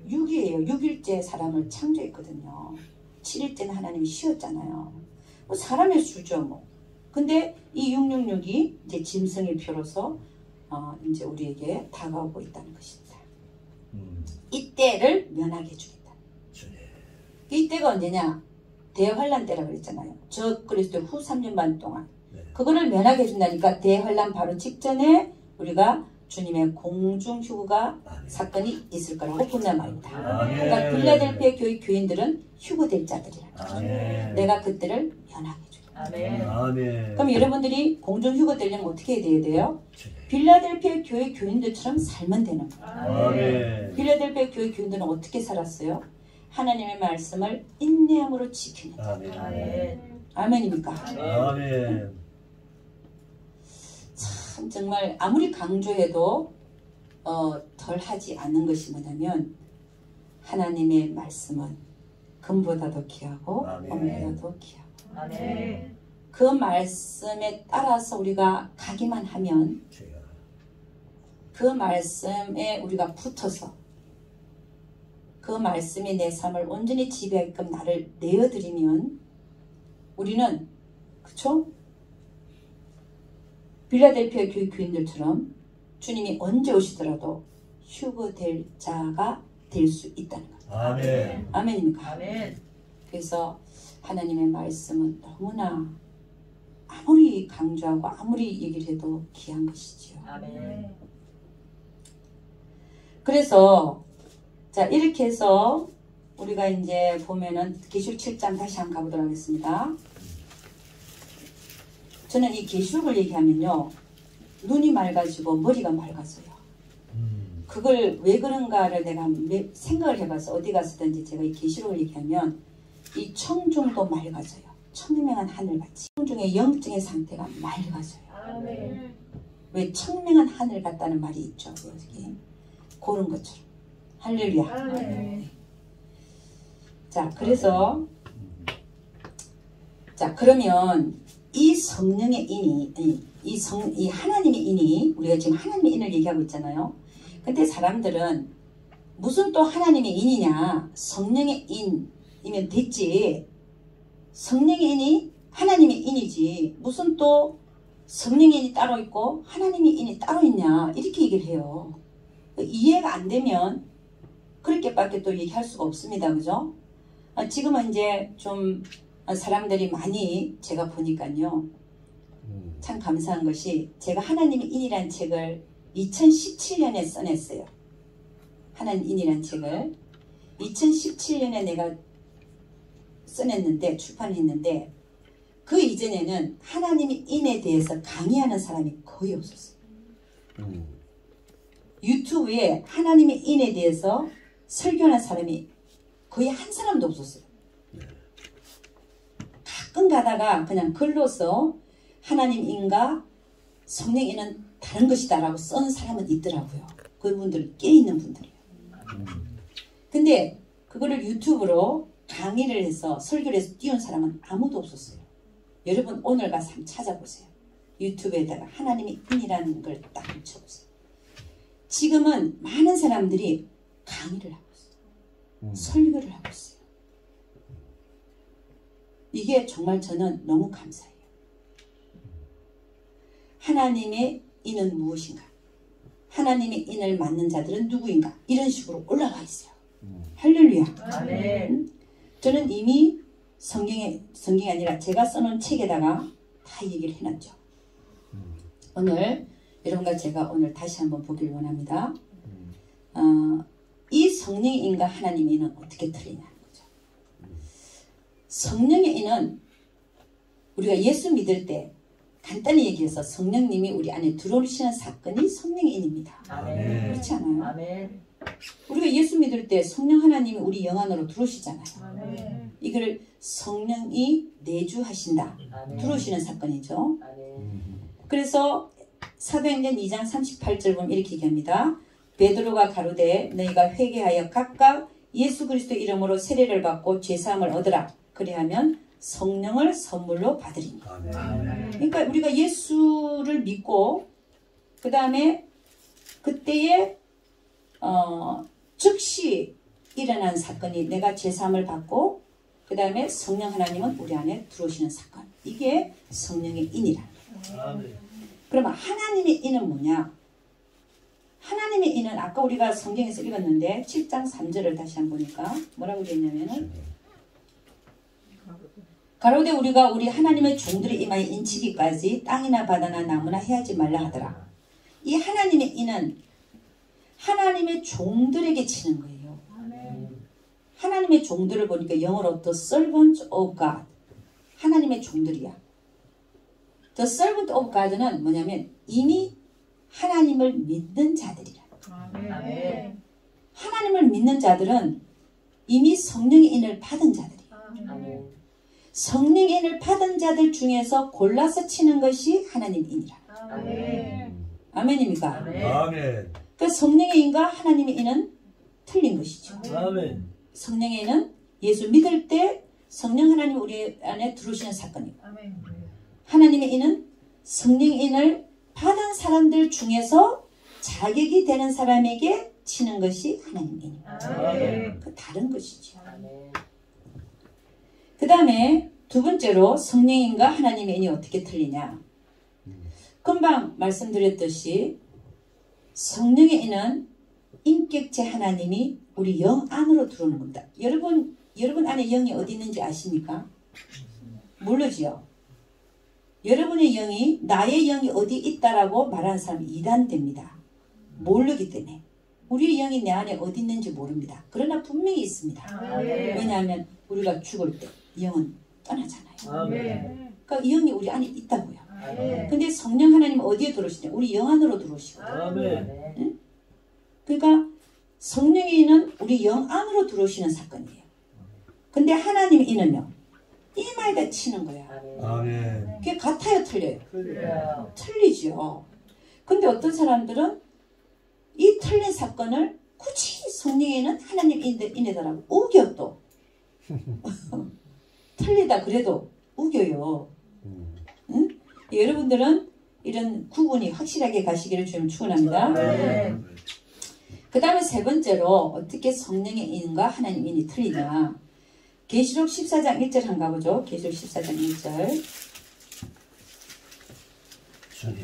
6이에요. 6일째 사람을 창조했거든요. 7일째는 하나님이 쉬었잖아요. 사람의 수죠. 근데 이 666이 이제 짐승의 표로서 이제 우리에게 다가오고 있다는 것입니다. 이때를 면하게 해주겠다. 이때가 언제냐? 대환란 때라고 그랬잖아요. 저 그리스도 후 3년 반 동안. 그거를 면하게 해준다니까 대환란 바로 직전에 우리가 주님의 공중휴가 사건이 있을 거라고 본단 말입니다. 그러니까 빌라델피아 교회 교인들은 휴거될 자들이라. 내가 그때를 면하게 해줘요. 그럼 여러분들이 공중휴거되려면 어떻게 해야 돼요? 빌라델피아 교회 교인들처럼 살면 되는 거예요. 빌라델피아 교회 교인들은 어떻게 살았어요? 하나님의 말씀을 인내함으로 지키는 거예요. 아멘입니까? 아멘. 참 정말 아무리 강조해도 덜 하지 않는 것이 뭐냐면 하나님의 말씀은 금보다도 귀하고 은보다도 귀하고 그 말씀에 따라서 우리가 가기만 하면 그 말씀에 우리가 붙어서 그 말씀이 내 삶을 온전히 지배하게끔 나를 내어드리면 우리는 그쵸? 빌라델피아 교회 교인들처럼 주님이 언제 오시더라도 휴거될 자가 될 수 있다는 겁니다. 아멘. 아멘입니까? 아멘. 그래서 하나님의 말씀은 너무나 아무리 강조하고 아무리 얘기를 해도 귀한 것이지요. 아멘. 그래서 자 이렇게 해서 우리가 이제 보면은 계시록 7장 다시 한번 가보도록 하겠습니다. 저는 이 계시록을 얘기하면요 눈이 맑아지고 머리가 맑아져요. 그걸 왜 그런가를 내가 생각을 해봐서 어디 갔었든지 제가 이 계시록을 얘기하면 이 청중도 맑아져요. 청명한 하늘같이 청중의 영적인 상태가 맑아져요. 아멘. 왜 청명한 하늘 같다는 말이 있죠. 여기 그런 것처럼 할렐루야. 아멘. 자 그래서 자 그러면 이 성령의 인이 이 하나님의 인이 우리가 지금 하나님의 인을 얘기하고 있잖아요. 근데 사람들은 무슨 또 하나님의 인이냐 성령의 인이면 됐지. 성령의 인이 하나님의 인이지 무슨 또 성령의 인이 따로 있고 하나님의 인이 따로 있냐 이렇게 얘기를 해요. 이해가 안 되면 그렇게밖에 또 얘기할 수가 없습니다. 그죠? 지금은 이제 좀 사람들이 많이 제가 보니까요. 참 감사한 것이 제가 하나님의 인이라는 책을 2017년에 써냈어요. 하나님 인이라는 책을 2017년에 내가 써냈는데 출판했는데 그 이전에는 하나님의 인에 대해서 강의하는 사람이 거의 없었어요. 유튜브에 하나님의 인에 대해서 설교하는 사람이 거의 한 사람도 없었어요. 가끔 가다가 그냥 글로서 하나님 인과 성령 인은 다른 것이다 라고 써는 사람은 있더라고요. 그분들 깨있는 분들이에요. 근데 그거를 유튜브로 강의를 해서 설교를 해서 띄운 사람은 아무도 없었어요. 여러분 오늘 가서 한번 찾아보세요. 유튜브에다가 하나님의 인이라는 걸 딱 붙여보세요. 지금은 많은 사람들이 강의를 하고 있어요. 설교를 하고 있어요. 이게 정말 저는 너무 감사해요. 하나님의 인은 무엇인가? 하나님의 인을 맞는 자들은 누구인가? 이런 식으로 올라가 있어요. 할렐루야. 아멘. 저는 이미 성경이 아니라 제가 써놓은 책에다가 다 얘기를 해놨죠. 오늘 여러분과 제가 오늘 다시 한번 보길 원합니다. 이 성령의 인과 하나님의 인은 어떻게 틀리냐는 거죠. 성령의 인은 우리가 예수 믿을 때 간단히 얘기해서 성령님이 우리 안에 들어오시는 사건이 성령의 인입니다. 아멘. 그렇지 않아요? 아멘. 우리가 예수 믿을 때 성령 하나님이 우리 영 안으로 들어오시잖아요. 아멘. 이걸 성령이 내주하신다. 아멘. 들어오시는 사건이죠. 아멘. 그래서 사도행전 2장 38절 보면 이렇게 얘기합니다. 베드로가 가로되 너희가 회개하여 각각 예수 그리스도 이름으로 세례를 받고 죄사함을 얻으라. 그리하면 성령을 선물로 받으리니. 아멘. 그러니까 우리가 예수를 믿고 그 다음에 그때에 즉시 일어난 사건이 내가 죄사함을 받고 그 다음에 성령 하나님은 우리 안에 들어오시는 사건. 이게 성령의 인이라. 아멘. 그러면 하나님의 인은 뭐냐? 하나님의 인은 아까 우리가 성경에서 읽었는데 7장 3절을 다시 한번 보니까 뭐라고 되어 있냐면은 가로되 우리가 우리 하나님의 종들의 이마에 인치기까지 땅이나 바다나 나무나 해하지 말라 하더라. 이 하나님의 인은 하나님의 종들에게 치는 거예요. 하나님의 종들을 보니까 영어로 The servant of God. 하나님의 종들이야. The servant of God는 뭐냐면 이미 하나님을 믿는 자들이라. 아멘. 하나님을 믿는 자들은 이미 성령의 인을 받은 자들이에요. 아멘. 성령의 인을 받은 자들 중에서 골라서 치는 것이 하나님의 인이라. 아멘. 아멘입니까? 아멘. 그 성령의 인과 하나님의 인은 틀린 것이죠. 아멘. 성령의 인은 예수 믿을 때 성령 하나님 우리 안에 들어오시는 사건이고, 아멘. 하나님의 인은 성령의 인을 받은 사람들 중에서 자격이 되는 사람에게 치는 것이 하나님의 인입니다. 아멘. 그 다른 것이죠. 아멘. 그 다음에 두 번째로 성령의 인과 하나님의 인이 어떻게 틀리냐? 금방 말씀드렸듯이 성령의 인은 인격체 하나님이 우리 영 안으로 들어오는 겁니다. 여러분 안에 영이 어디 있는지 아십니까? 모르지요. 여러분의 영이 나의 영이 어디 있다라고 말하는 사람이 이단됩니다. 모르기 때문에. 우리의 영이 내 안에 어디 있는지 모릅니다. 그러나 분명히 있습니다. 아멘. 왜냐하면 우리가 죽을 때 영은 떠나잖아요. 아멘. 그러니까 영이 우리 안에 있다고요. 아멘. 근데 성령 하나님은 어디에 들어오시냐? 우리 영 안으로 들어오시고. 아멘. 그러니까 성령의 인은 우리 영 안으로 들어오시는 사건이에요. 근데 하나님의 인은요. 이마에다 치는 거야. 아멘. 그게 같아요? 틀려요? 그래요. 틀리죠. 근데 어떤 사람들은 이 틀린 사건을 굳이 성령의 인은 하나님 인이다라고 우겨 또. 틀리다 그래도 우겨요. 응? 여러분들은 이런 구분이 확실하게 가시기를 좀 축원합니다. 아멘. 그 다음에 세 번째로 어떻게 성령의 인과 하나님 인이 틀리냐. 계시록 14장 1절 한번 가보죠. 계시록 14장 1절. 주님.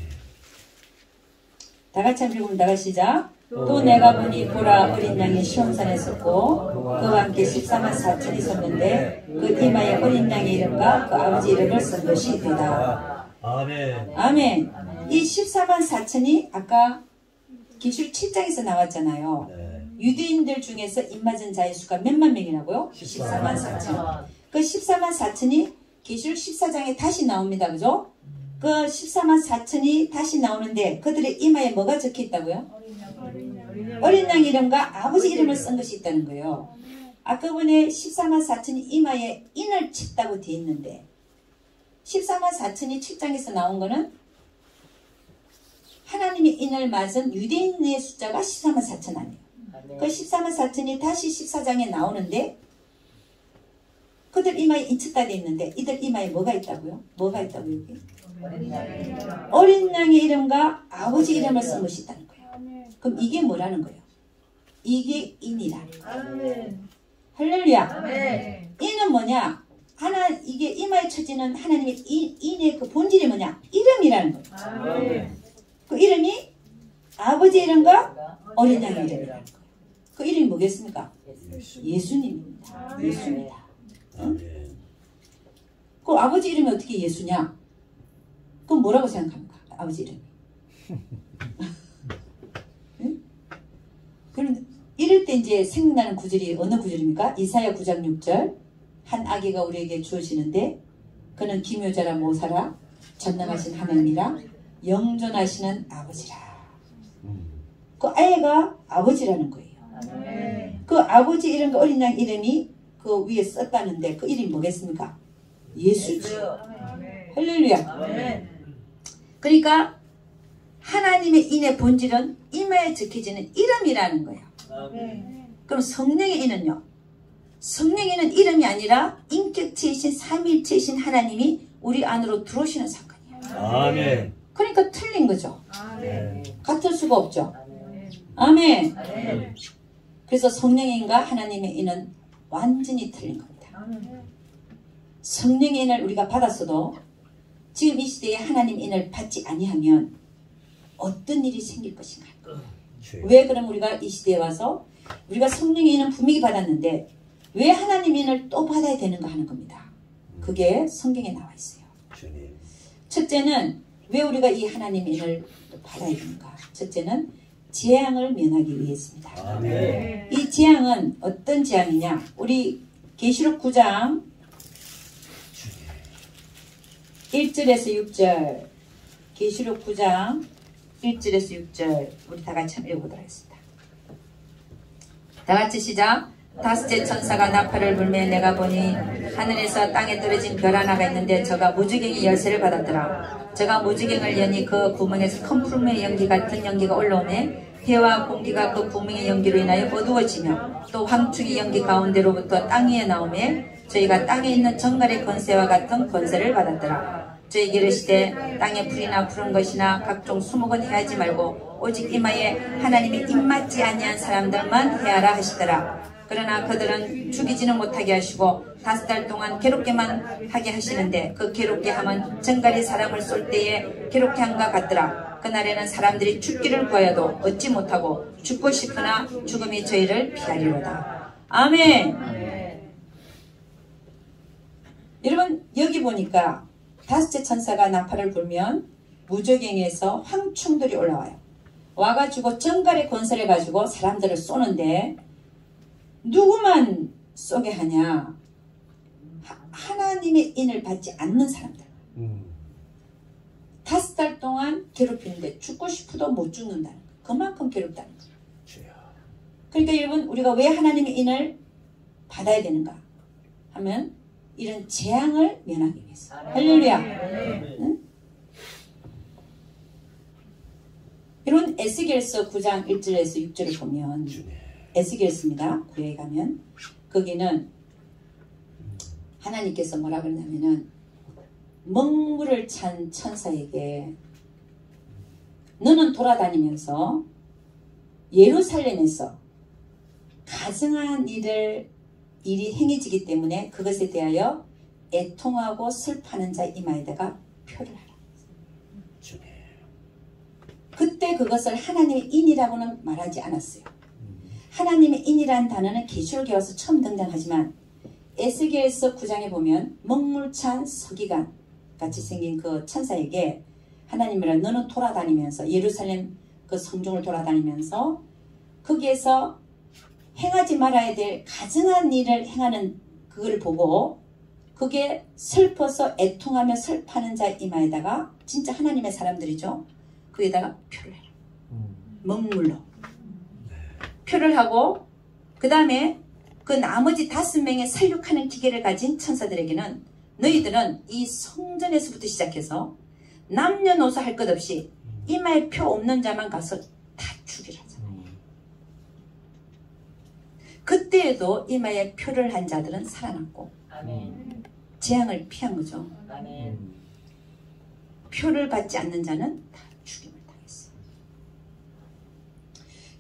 다 같이 한번 읽으면 다 같이 시작. 또 내가 보니 보라 어린 양이 시온산에 섰고 그와 함께 14만 4천이 섰는데 그 이마에 어린 양의 이름과 그 아버지 이름을 쓴 것이 되다. 아멘. 아멘. 이 14만 4천이 아까 계시록 7장에서 나왔잖아요. 네. 유대인들 중에서 입맞은 자의 수가 몇만 명이라고요? 14만 4천. 그 14만 4천이 계시록 14장에 다시 나옵니다. 그죠? 그 14만 4천이 다시 나오는데 그들의 이마에 뭐가 적혀 있다고요? 어린 양 이름과 아버지 이름을 쓴 것이 있다는 거예요. 아까 전에 14만 4천이 이마에 인을 쳤다고 되어 있는데 14만 4천이 7장에서 나온 거는 하나님의 인을 맞은 유대인의 숫자가 14만 4천 아니에요. 그 14만 4천이 다시 14장에 나오는데 그들 이마에 인쳤다 되어 있는데 이들 이마에 뭐가 있다고요? 뭐가 있다고요? 여기? 어린 양의 이름과 아버지 이름을 쓴 것이 있다는 거예요. 그럼 이게 뭐라는 거예요? 이게 인이라. 아멘. 할렐루야. 아멘. 인은 뭐냐? 이게 이마에 쳐지는 하나님의 인의 그 본질이 뭐냐? 이름이라는 거예요. 아멘. 그럼 뭐라고 생각합니까? 아버지 이름이. 응? 그럼 이럴 때 이제 생각나는 구절이 어느 구절입니까? 이사야 9장 6절. 한 아기가 우리에게 주어지는데 그는 기묘자라 모사라 전능하신 하나님이라 영존하시는 아버지라. 그 아이가 아버지라는 거예요. 그 아버지 이름, 어린 양 이름이 그 위에 썼다는데 그 이름이 뭐겠습니까? 예수지. 할렐루야. 그러니까 하나님의 인의 본질은 이마에 적혀지는 이름이라는 거예요. 그럼 성령의 인은요? 성령의 인은 이름이 아니라 인격체이신 삼위일체이신 하나님이 우리 안으로 들어오시는 사건이에요. 아멘. 그러니까 틀린 거죠. 아멘. 같을 수가 없죠. 아멘. 그래서 성령의 인과 하나님의 인은 완전히 틀린 겁니다. 성령의 인을 우리가 받았어도 지금 이 시대에 하나님 인을 받지 아니하면 어떤 일이 생길 것인가. 왜 그럼 우리가 이 시대에 와서 우리가 성령의 인은 분명히 받았는데 왜 하나님 인을 또 받아야 되는가 하는 겁니다. 그게 성경에 나와 있어요. 첫째는 왜 우리가 이 하나님 인을 받아야 되는가. 첫째는 재앙을 면하기 위해서입니다. 아멘. 이 재앙은 어떤 재앙이냐. 우리 계시록 9장 1절에서 6절, 계시록 9장 1절에서 6절 우리 다 같이 한번 읽어보도록 하겠습니다. 다 같이 시작. 다섯째 천사가 나팔을 불매 내가 보니 하늘에서 땅에 떨어진 별 하나가 있는데 저가 무지개의 열쇠를 받았더라. 저가 무지개를 여니 그 구멍에서 큰 푸른의 연기 같은 연기가 올라오매 해와 공기가 그 구멍의 연기로 인하여 어두워지며 또 황충의 연기 가운데로부터 땅 위에 나오매 저희가 땅에 있는 정갈의 권세와 같은 권세를 받았더라. 저희에게 이르시되 땅에 풀이나 푸른 것이나 각종 수목은 해하지 말고 오직 이마에 하나님이 입맞지 아니한 사람들만 해하라 하시더라. 그러나 그들은 죽이지는 못하게 하시고 5달 동안 괴롭게만 하게 하시는데 그 괴롭게 함은 정갈이 사람을 쏠 때에 괴롭게 함과 같더라. 그날에는 사람들이 죽기를 구하여도 얻지 못하고 죽고 싶으나 죽음이 저희를 피하리로다. 아멘. 여러분 여기 보니까 다섯째 천사가 나팔을 불면 무저갱에서 황충들이 올라와요. 와가지고 정갈의 권세를 가지고 사람들을 쏘는데 누구만 쏘게 하냐? 하나님의 인을 받지 않는 사람들. 5달 동안 괴롭히는데 죽고 싶어도 못 죽는다는 거예요. 그만큼 괴롭다는 거예요. 그러니까 여러분 우리가 왜 하나님의 인을 받아야 되는가 하면 이런 재앙을 면하기 위해서. 할렐루야. 응? 여러분 에스겔서 9장 1절에서 6절을 보면 에스겔서입니다. 구약에 가면 거기는 하나님께서 뭐라 그러냐면은 먹물을 찬 천사에게 너는 돌아다니면서 예루살렘에서 가증한 일이 행해지기 때문에 그것에 대하여 애통하고 슬퍼하는 자 이마에다가 표를 하라. 그때 그것을 하나님의 인이라고는 말하지 않았어요. 하나님의 인이라는 단어는 계시록에 와서 처음 등장하지만 에스겔서 9장에 보면 먹물찬 서기관 같이 생긴 그 천사에게 하나님이라 너는 돌아다니면서 예루살렘 그 성중을 돌아다니면서 거기에서 행하지 말아야 될 가증한 일을 행하는 그걸 보고 그게 슬퍼서 애통하며 슬퍼하는 자 이마에다가 진짜 하나님의 사람들이죠. 거기에다가 표를 해라. 먹물로 표를 하고 그 다음에 그 나머지 5명의 살육하는 기계를 가진 천사들에게는 너희들은 이 성전에서부터 시작해서 남녀노소 할 것 없이 이마에 표 없는 자만 가서 다 죽이라잖아요. 그때에도 이마에 표를 한 자들은 살아났고 아멘. 재앙을 피한 거죠. 아멘. 표를 받지 않는 자는 다 죽임을 당했어요.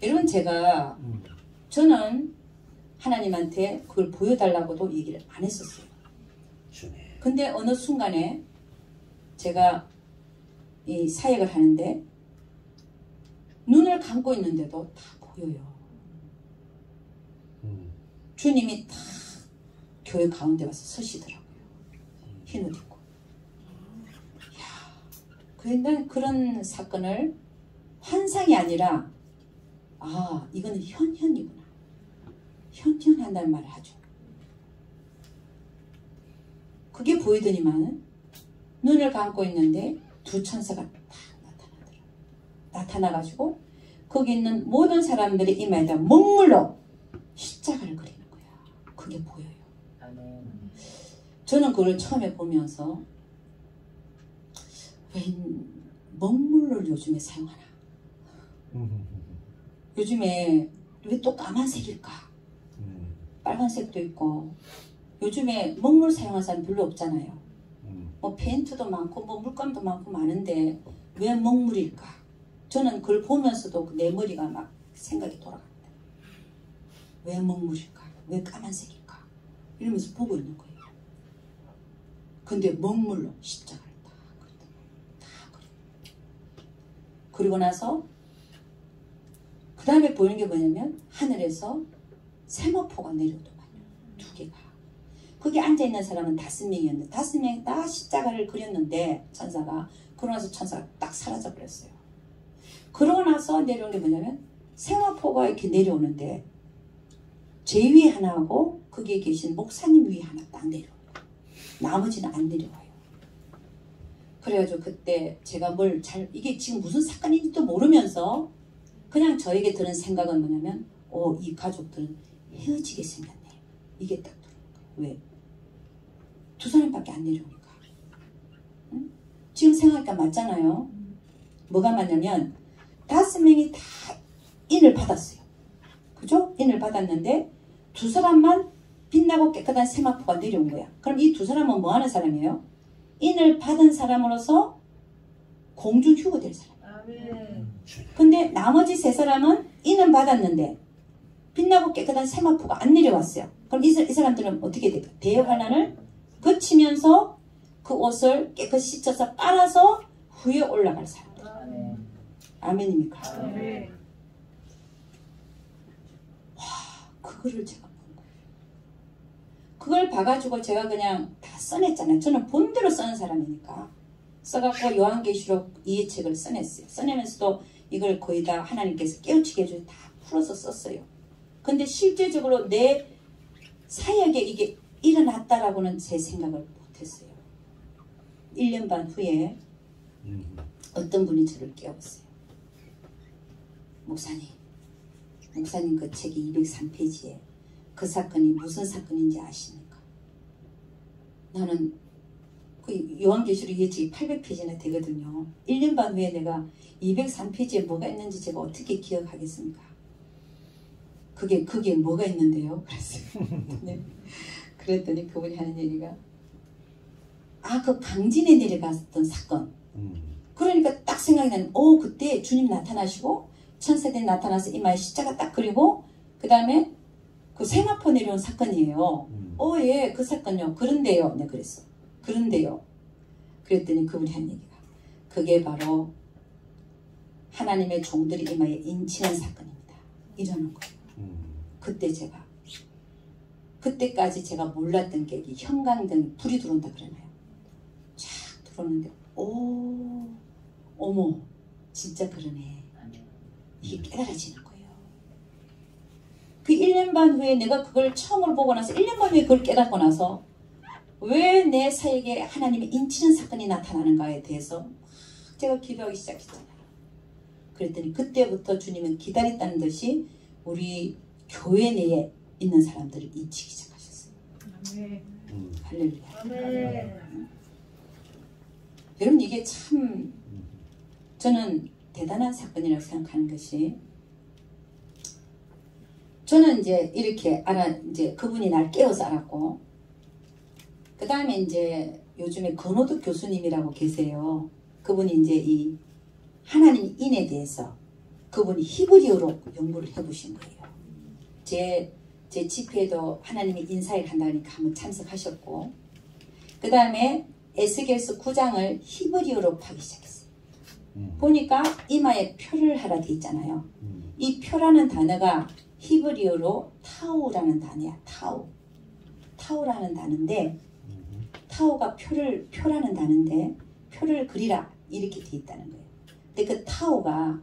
여러분 저는 하나님한테 그걸 보여달라고도 얘기를 안 했었어요. 근데 어느 순간에 제가 이 사역을 하는데 눈을 감고 있는데도 다 보여요. 주님이 다 교회 가운데 와서 서시더라고요. 흰 옷 입고. 이야, 난 그런 사건을 환상이 아니라 아 이거는 현현이구나. 현현한다는 말을 하죠. 그게 보이더니만 눈을 감고 있는데 두 천사가 딱 나타나더라. 나타나가지고 거기 있는 모든 사람들의 이마에다 먹물로 십자가를 그리는 거야. 그게 보여요. 저는 그걸 처음에 보면서 왜 먹물을 요즘에 사용하나? 요즘에 왜 또 까만색일까? 빨간색도 있고 요즘에 먹물 사용하는 사람 별로 없잖아요. 뭐 페인트도 많고 뭐 물감도 많고 많은데 왜 먹물일까? 저는 그걸 보면서도 내 머리가 막 생각이 돌아갑니다. 왜 먹물일까? 왜 까만색일까? 이러면서 보고 있는 거예요. 근데 먹물로 십자가를 딱 그리더라고요. 그리고 나서 그 다음에 보이는 게 뭐냐면 하늘에서 세마포가 내려오더만요. 두 개가. 거기 앉아있는 사람은 5명이었는데 5명이 다 십자가를 그렸는데 천사가 그러고 나서 천사가 딱 사라져버렸어요. 그러고 나서 내려온 게 뭐냐면 세마포가 이렇게 내려오는데 제 위에 하나 하고 거기에 계신 목사님 위에 하나 딱 내려오고 나머지는 안 내려와요. 그래가지고 그때 제가 이게 지금 무슨 사건인지도 모르면서 그냥 저에게 드는 생각은 뭐냐면 이 가족들은 헤어지게 생겼네. 이게 딱 들어오는 거예요. 왜? 두 사람밖에 안 내려오니까. 응? 지금 생각하니까 맞잖아요. 뭐가 맞냐면 5명이 다 인을 받았어요. 그죠? 인을 받았는데 두 사람만 빛나고 깨끗한 세마포가 내려온 거야. 그럼 이 두 사람은 뭐 하는 사람이에요? 인을 받은 사람으로서 공중 휴거될 사람. 근데 나머지 3사람은 인은 받았는데 빛나고 깨끗한 세마포가 안 내려왔어요. 그럼 이 사람들은 어떻게 될까? 대환란을 거치면서 그 옷을 깨끗이 씻어서 빨아서 후에 올라갈 사람들. 아멘입니까? 와, 그거를 제가 본 거예요. 그걸 봐가지고 제가 그냥 다 써냈잖아요. 저는 본대로 쓰는 사람이니까. 써갖고 요한계시록 이해책을 써냈어요. 써내면서도 이걸 거의 다 하나님께서 깨우치게 해주셔서 다 풀어서 썼어요. 근데 실제적으로 내 사역에 이게 일어났다라고는 제 생각을 못했어요. 1년 반 후에 어떤 분이 저를 깨웠어요. 목사님 그 책이 203페이지에 그 사건이 무슨 사건인지 아십니까? 나는 그 요한계시록 이해책이 800페이지나 되거든요. 1년 반 후에 내가 203페이지에 뭐가 있는지 제가 어떻게 기억하겠습니까? 그게 뭐가 있는데요? 그랬어요. 네. 그랬더니 그분이 하는 얘기가 그 강진에 내려갔던 사건. 그러니까 딱 생각이 나는 그때 주님 나타나시고 천사들이 나타나서 이마에 십자가 딱 그리고 그 다음에 그 세마포 내려온 사건이에요. 예, 그 사건요. 그런데요. 네, 그랬어. 그런데요. 그랬더니 그분이 한 얘기가 그게 바로 하나님의 종들이 이마에 인치는 사건입니다. 이러는 거예요. 그때까지 제가 몰랐던 게 형광등이 불이 들어온다 그러나요? 쫙 들어오는데 어머 진짜 그러네. 이게 깨달아지는 거예요. 그 1년 반 후에 내가 그걸 처음으로 보고 나서 1년 반 후에 그걸 깨닫고 나서 왜 내 사역에 하나님의 인치는 사건이 나타나는가에 대해서 제가 기도하기 시작했잖아요. 그랬더니 그때부터 주님은 기다렸다는 듯이 우리 교회 내에 있는 사람들을 인치기 시작하셨어요. 할렐루야. 여러분 이게 참 저는 대단한 사건이라고 생각하는 것이 저는 이제 이렇게 이제 그분이 날 깨워서 알았고 그 다음에 이제 요즘에 건호득 교수님이라고 계세요. 그분이 이제 이 하나님 인에 대해서 그분이 히브리어로 연구를 해보신 거예요. 제 집회에도 하나님의 인사일 한다니까 한번 참석하셨고 그 다음에 에스겔서 9장을 히브리어로 파기 시작했어요. 보니까 이마에 표를 하라 돼 있잖아요. 이 표라는 단어가 히브리어로 타우라는 단어야. 타우라는 단어인데 타우가 표라는 단어인데 표를 그리라 이렇게 돼 있다는 거예요. 근데 그 타오가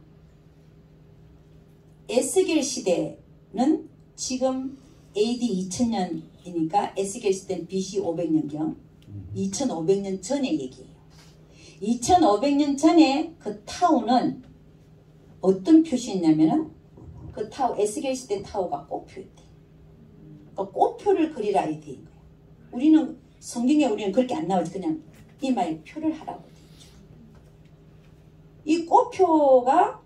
에스겔 시대는 지금 AD 2000년이니까 에스겔 시대는 BC 500년경 2500년 전의 얘기예요. 2500년 전에 그 타오는 어떤 표시였냐면은 그 타오 에스겔 시대 타오가 꽃표였대. 그러니까 꽃표를 그리라 이 돼 있는 거야. 우리는 성경에 우리는 그렇게 안 나오지. 그냥 이마에 표를 하라고 돼 있죠. 이 꽃표가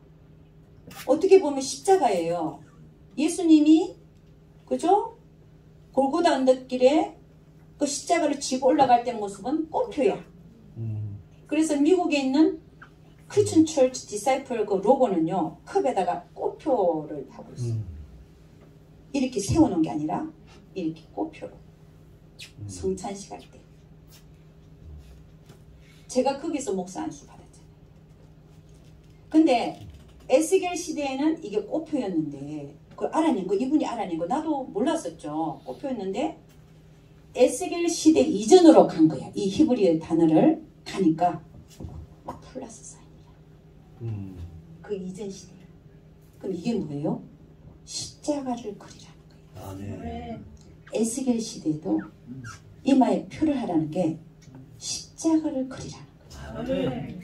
어떻게 보면 십자가예요. 예수님이 그죠? 골고다 언덕길에 그 십자가를 지고 올라갈 때 모습은 꽃표야. 그래서 미국에 있는 크리스천 처치 디사이플 그 로고는요 컵에다가 꽃표를 하고 있어요. 이렇게 세워놓은 게 아니라 이렇게 꽃표로 성찬식 할 때 제가 거기서 목사 안수 받았잖아요. 근데 에스겔 시대에는 이게 꽃표였는데 그걸 알아낸 거 이분이 알아낸 거 나도 몰랐었죠. 꽃표였는데 에스겔 시대 이전으로 간 거야. 이 히브리어 단어를 가니까 막 플러스 사인이야. 그 이전 시대. 그럼 이게 뭐예요? 십자가를 그리라는 거예요. 아, 네. 에스겔 시대에도 이마에 표를 하라는 게 십자가를 그리라는 거예요. 아, 네.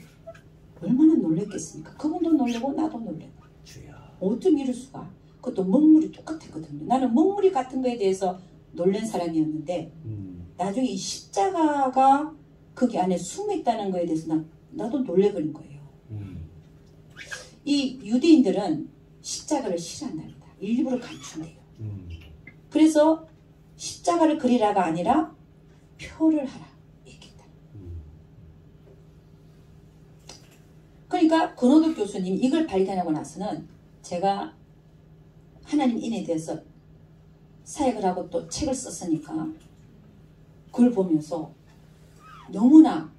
얼마나 놀랬겠습니까? 그분도 놀래고 나도 놀래고. 주야. 어쩜 이럴 수가. 그것도 먹물이 똑같았거든요. 나는 먹물이 같은 거에 대해서 놀란 사람이었는데 나중에 이 십자가가 거기 안에 숨어있다는 거에 대해서 나도 놀래버린 거예요. 이 유대인들은 십자가를 싫어한답니다. 일부러 감춘대요. 그래서 십자가를 그리라가 아니라 표를 하라 얘기했다. 그러니까 권호덕 교수님 이걸 발견하고 나서는 제가 하나님 인에 대해서 사역을 하고 또 책을 썼으니까 그걸 보면서 너무나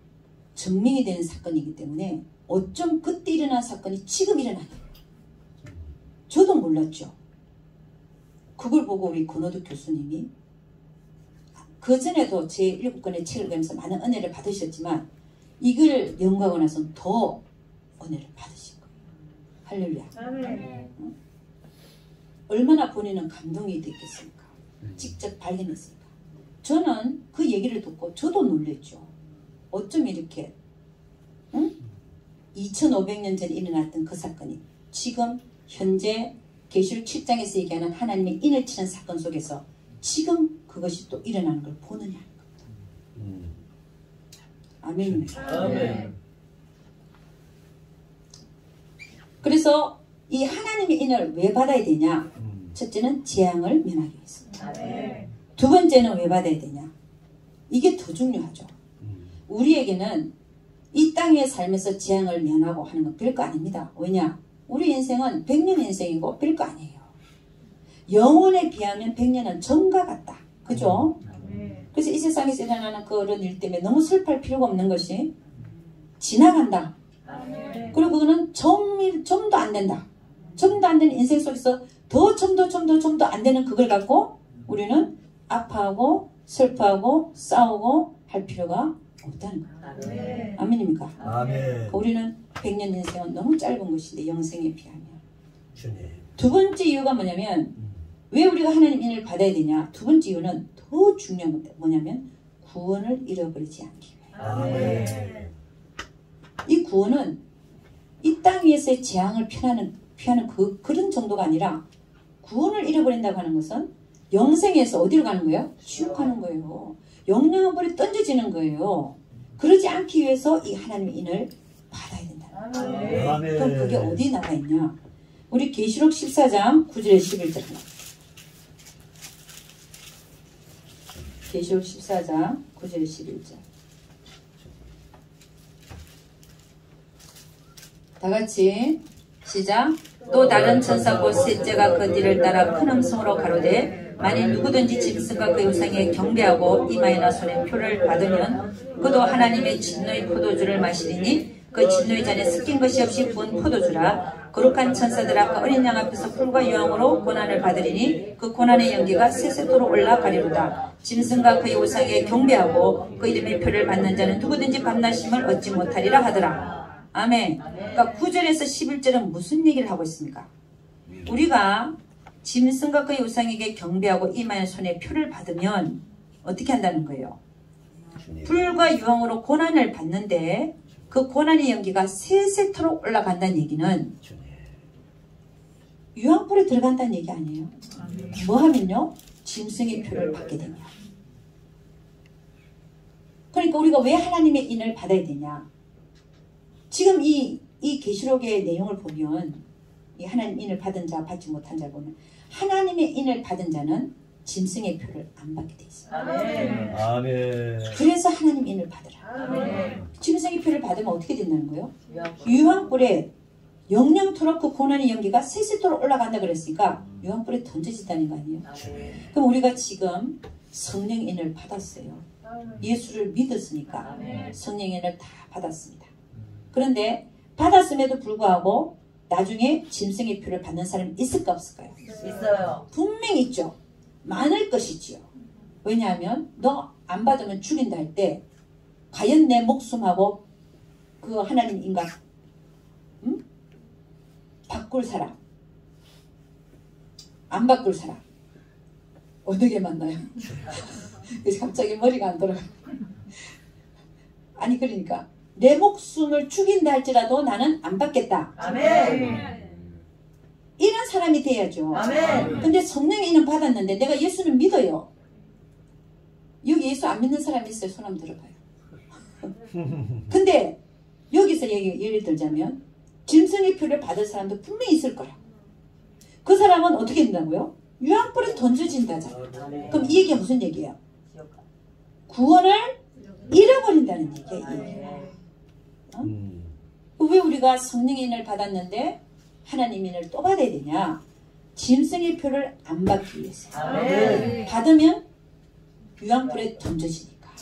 증명이 되는 사건이기 때문에 어쩜 그때 일어난 사건이 지금 일어나냐. 저도 몰랐죠. 그걸 보고 우리 권호덕 교수님이 그전에도 제 7권의 책을 보면서 많은 은혜를 받으셨지만 이걸 연구하고 나서 더 은혜를 받으신 거예요. 할렐루야. 아멘. 얼마나 본인은 감동이 됐겠습니까? 직접 발견했으니까. 저는 그 얘기를 듣고 저도 놀랬죠. 어쩜 이렇게 2500년 전에 일어났던 그 사건이 지금 현재 계시록 7장에서 얘기하는 하나님의 인을 치는 사건 속에서 지금 그것이 또 일어나는 걸 보느냐. 아멘입니다. 아멘. 그래서 이 하나님의 인을 왜 받아야 되냐? 첫째는 재앙을 면하기 위해서입니다. 아멘. 두 번째는 왜 받아야 되냐? 이게 더 중요하죠. 우리에게는 이 땅의 삶에서 재앙을 면하고 하는 건 별거 아닙니다. 왜냐? 우리 인생은 100년 인생이고 별거 아니에요. 영혼에 비하면 100년은 전과 같다. 그죠? 그래서 이 세상에서 일어나는 그런 일 때문에 너무 슬퍼할 필요가 없는 것이 지나간다. 그리고 그거는 좀도 안 된다. 좀도 안 되는 인생 속에서 더 좀도 안 되는 그걸 갖고 우리는 아파하고 슬퍼하고 싸우고 할 필요가 없다는 거예요. 아멘입니까? 아멘. 우리는 100년 인생은 너무 짧은 것인데 영생에 비하면. 주님. 두 번째 이유가 뭐냐면 왜 우리가 하나님 인을 받아야 되냐? 두 번째 이유는 더 중요한 것 뭐냐면 구원을 잃어버리지 않기 위해. 아멘. 이 구원은 이 땅 위에서의 재앙을 피하는 그런 정도가 아니라 구원을 잃어버린다고 하는 것은 영생에서 어디로 가는 거예요? 지옥 가는 거예요. 영영한 불에 던져지는 거예요. 그러지 않기 위해서 이 하나님의 인을 받아야 된다는 거예요. 아멘. 그럼 그게 어디에 나와 있냐? 우리 계시록 14장 9절 11절. 계시록 14장 9절 11절. 다 같이 시작. 또 다른 천사 곧 셋째가 그 뒤를 따라 큰 음성으로 가로되 만일 누구든지 짐승과 그 우상에 경배하고 이마에나 손에 표를 받으면 그도 하나님의 진노의 포도주를 마시리니 그 진노의 잔에 섞인 것이 없이 부은 포도주라. 거룩한 천사들아 그 어린 양 앞에서 풀과 유황으로 고난을 받으리니 그 고난의 연기가 세세토록 올라가리로다. 짐승과 그의 우상에 경배하고 그 이름의 표를 받는 자는 누구든지 밤낮임을 얻지 못하리라 하더라. 아멘. 그러니까 9절에서 11절은 무슨 얘기를 하고 있습니까? 우리가 짐승과 그의 우상에게 경배하고 이마의 손에 표를 받으면 어떻게 한다는 거예요? 불과 유황으로 고난을 받는데 그 고난의 연기가 세세토록 올라간다는 얘기는 유황불에 들어간다는 얘기 아니에요? 뭐 하면요? 짐승의 표를 받게 되냐. 그러니까 우리가 왜 하나님의 인을 받아야 되냐. 지금 이 계시록의 내용을 보면 이 하나님 인을 받은 자 받지 못한 자 보면 하나님의 인을 받은 자는 짐승의 표를 안 받게 돼 있어요. 아멘. 아멘. 그래서 하나님 인을 받으라. 아멘. 짐승의 표를 받으면 어떻게 된다는 거예요? 유황불에 영영토록 그 고난의 연기가 세세토록 올라간다 그랬으니까 유황불에 던져진다는 거 아니에요? 그럼 우리가 지금 성령인을 받았어요. 예수를 믿었으니까 성령인을 다 받았습니다. 그런데 받았음에도 불구하고 나중에 짐승의 표를 받는 사람이 있을까 없을까요? 있어요. 분명히 있죠. 많을 것이지요. 왜냐하면 너 안 받으면 죽인다 할 때 과연 내 목숨하고 그 하나님 인간 바꿀 사람 안 바꿀 사람 어느 게 맞나요? 그래서 갑자기 머리가 안 돌아가. 아니 그러니까 내 목숨을 죽인다 할지라도 나는 안 받겠다. 아멘. 이런 사람이 돼야죠. 아멘. 근데 성령의 인은 받았는데 내가 예수를 믿어요. 여기 예수 안 믿는 사람이 있어요? 손 한번 들어봐요. 근데 여기서 예를 들자면 짐승의 표를 받을 사람도 분명히 있을 거라. 그 사람은 어떻게 된다고요? 유황불에 던져진다잖아. 그럼 이 얘기가 무슨 얘기예요? 구원을 잃어버린다는 얘기예요. 왜 우리가 성령의 인을 받았는데 하나님 인을 또 받아야 되냐? 짐승의 표를 안 받기 위해서. 받으면 유황불에 던져지니까.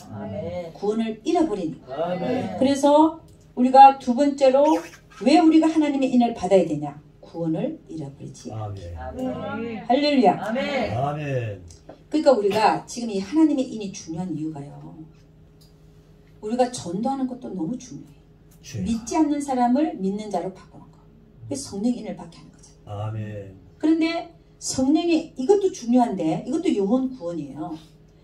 구원을 잃어버리니까. 그래서 우리가 두 번째로 왜 우리가 하나님의 인을 받아야 되냐? 구원을 잃어버리지. 아멘. 할렐루야. 아멘. 아멘. 그러니까 우리가 지금 이 하나님의 인이 중요한 이유가요. 우리가 전도하는 것도 너무 중요해요. 믿지 않는 사람을 믿는 자로 바꾸는 거. 그래서 성령의 인을 받게 하는 거잖아요. 아멘. 그런데 성령의 이것도 중요한데 이것도 영혼 구원이에요.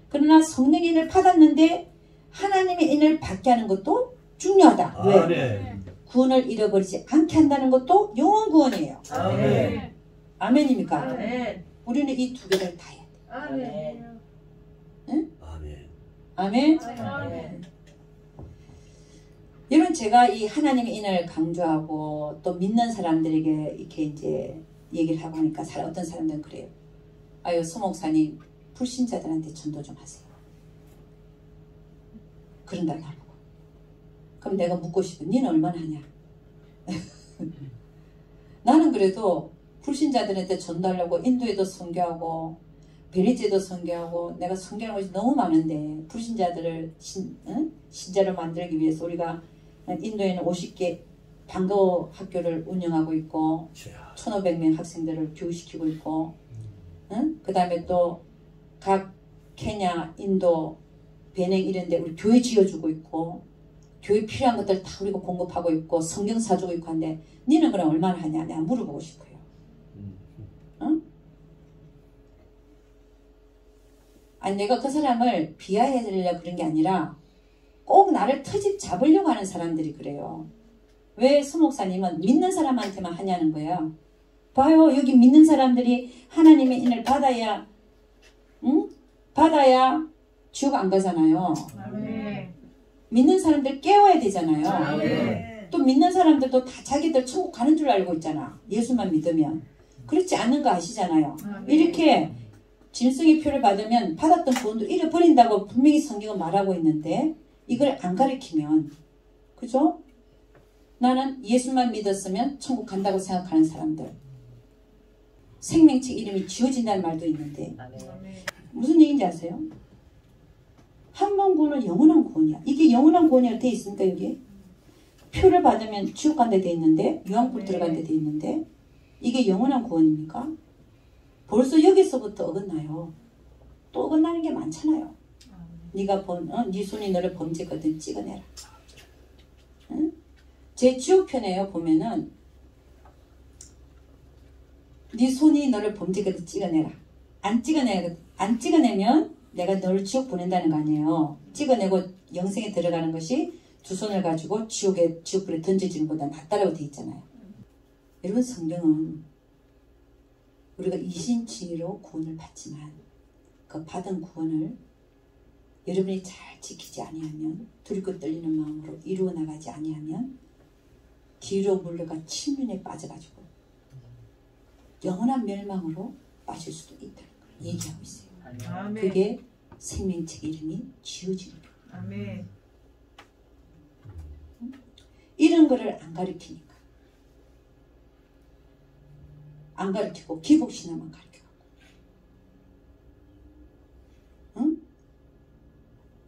그러나 성령의 인을 받았는데 하나님의 인을 받게 하는 것도 중요하다. 왜? 아멘. 구원을 잃어버리지 않게 한다는 것도 영혼 구원이에요. 아멘. 아멘입니까? 아멘. 우리는 이 두 개를 다 해야 돼. 아멘. 응? 아멘. 아멘. 아멘. 여러분 제가 이 하나님의 인을 강조하고 또 믿는 사람들에게 이렇게 이제 얘기를 하고 하니까 어떤 사람들은 그래요. 아유 서목사님 불신자들한테 전도 좀 하세요. 그런다 나보고. 그럼 내가 묻고 싶어. 니는 얼마나 하냐? 나는 그래도 불신자들한테 전도하려고 인도에도 선교하고 베리제도 선교하고 내가 선교하는 것이 너무 많은데 불신자들을 신자로 만들기 위해서 우리가 인도에는 50개 방도 학교를 운영하고 있고 1,500명 학생들을 교육시키고 있고 그 다음에 또 각 케냐, 인도, 베냉 이런 데 우리 교회 지어주고 있고 교회 필요한 것들 다 우리가 공급하고 있고 성경 사주고 있고 한데 니는 그럼 얼마나 하냐 내가 물어보고 싶어요. 응? 아니 내가 그 사람을 비하해드리려고 그런 게 아니라 꼭 나를 트집 잡으려고 하는 사람들이 그래요. 왜 수목사님은 믿는 사람한테만 하냐는 거야. 봐요 여기 믿는 사람들이 하나님의 인을 받아야 받아야 지옥 안 가잖아요. 아멘. 믿는 사람들 깨워야 되잖아요. 아멘. 또 믿는 사람들도 다 자기들 천국 가는 줄 알고 있잖아. 예수만 믿으면. 그렇지 않는 거 아시잖아요. 아멘. 이렇게 짐승의 표를 받으면 받았던 구원도 잃어버린다고 분명히 성경은 말하고 있는데 이걸 안 가르치면 그죠? 나는 예수만 믿었으면 천국 간다고 생각하는 사람들. 생명책 이름이 지워진다는 말도 있는데 무슨 얘기인지 아세요? 한 번 구원은 영원한 구원이야. 이게 영원한 구원이라고 돼 있습니까 여기? 표를 받으면 지옥 간데 돼 있는데 유황불 들어간데 돼 있는데 이게 영원한 구원입니까? 벌써 여기서부터 어긋나요. 또 어긋나는 게 많잖아요. 네가 네 손이 너를 범죄거든 찍어내라. 응? 제 지옥편에요 보면은 네 손이 너를 범죄자로 찍어내라. 안 찍어내면 내가 너를 지옥 보낸다는 거 아니에요. 찍어내고 영생에 들어가는 것이 두 손을 가지고 지옥불에 던져지는 것보다 낫다라고 되어 있잖아요. 여러분 성경은 우리가 이신칭의로 구원을 받지만 그 받은 구원을 여러분이 잘 지키지 아니하면 두렵고 떨리는 마음으로 이루어 나가지 아니하면 뒤로 물러가 침륜에 빠져가지고 영원한 멸망으로 빠질 수도 있다는 걸 얘기하고 있어요. 아멘. 그게 생명책 이름이 지어지는 거예요. 아멘. 이런 거를 안 가르치니까 안 가르치고 기복신앙만 가르쳐가고 응?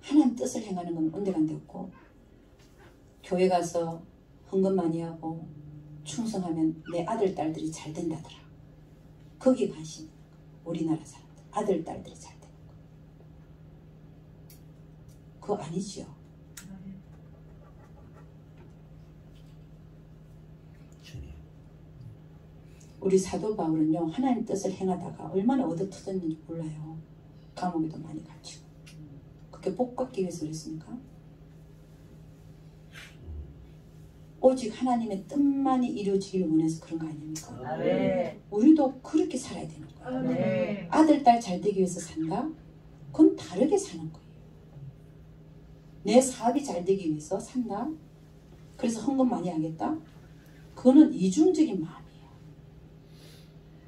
하나님 뜻을 행하는 건 온데간데 없고 교회 가서 헌금 많이 하고 충성하면 내 아들 딸들이 잘 된다더라. 거기에 관심이 있는 거예요. 우리나라 사람들 아들 딸들이 잘 되는 거. 그거 아니지요. 우리 사도 바울은요 하나님 뜻을 행하다가 얼마나 얻어터졌는지 몰라요. 감옥에도 많이 갇히고. 그렇게 복 받기 위해서 그랬습니까? 오직 하나님의 뜻만이 이루어지기를 원해서 그런 거 아닙니까? 아멘. 우리도 그렇게 살아야 되는 거예요. 아멘. 아들 딸 잘 되기 위해서 산다? 그건 다르게 사는 거예요. 내 사업이 잘 되기 위해서 산다? 그래서 헌금 많이 하겠다? 그거는 이중적인 마음이에요.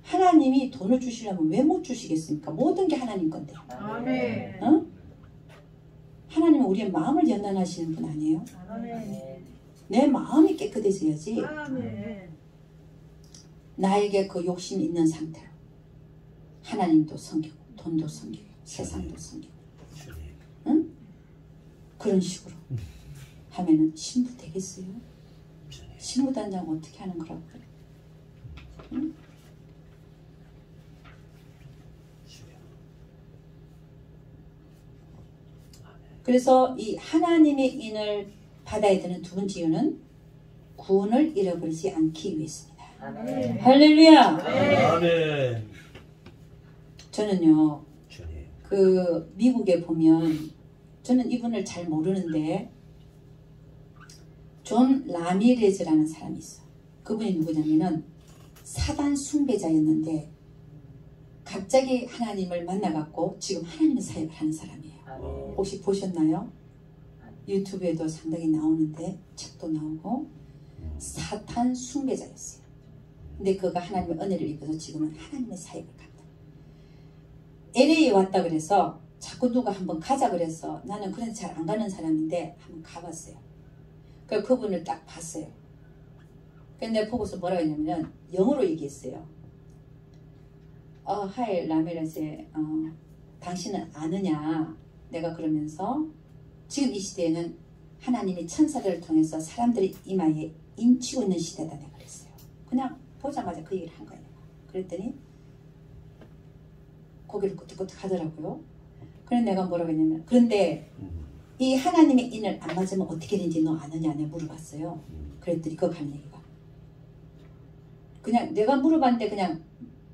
하나님이 돈을 주시려면 왜 못 주시겠습니까? 모든 게 하나님 건데. 아멘. 어? 하나님은 우리의 마음을 연단하시는 분 아니에요? 아멘. 내 마음이 깨끗해져야지 아멘. 나에게 그 욕심이 있는 상태로 하나님도 섬기고 돈도 섬기고 세상도 섬기고 응? 그런 식으로 하면은 신부 되겠어요? 신부단장 어떻게 하는 거라고 그래? 응? 그래서 이 하나님의 인을 받아야 되는 두 번째 이유는 구원을 잃어버리지 않기 위해서입니다. 아멘. 할렐루야! 아멘. 저는요 그 미국에 보면 저는 이분을 잘 모르는데 존 라미레즈라는 사람이 있어. 그분이 누구냐면은 사단 숭배자였는데 갑자기 하나님을 만나갖고 지금 하나님의 사역을 하는 사람이에요. 혹시 보셨나요? 유튜브에도 상당히 나오는데 책도 나오고 사탄 숭배자였어요. 근데 그가 하나님의 은혜를 입어서 지금은 하나님의 사역을 간다. LA에 왔다 그래서 자꾸 누가 한번 가자 그래서 나는 그런 잘 안 가는 사람인데 한번 가봤어요. 그래서 그분을 딱 봤어요. 근데 보고서 뭐라고 했냐면 영어로 얘기했어요. 하이 라메라세 당신은 아느냐. 내가 그러면서 지금 이 시대에는 하나님이 천사들을 통해서 사람들의 이마에 인치고 있는 시대다 내가 그랬어요. 그냥 보자마자 그 얘기를 한 거예요. 그랬더니 고개를 끄덕끄덕 하더라고요. 그래서 내가 뭐라고 했냐면 그런데 이 하나님의 인을 안 맞으면 어떻게 되는지 너 아느냐 내가 물어봤어요. 그랬더니 그거 가는 얘기가 그냥 내가 물어봤는데 그냥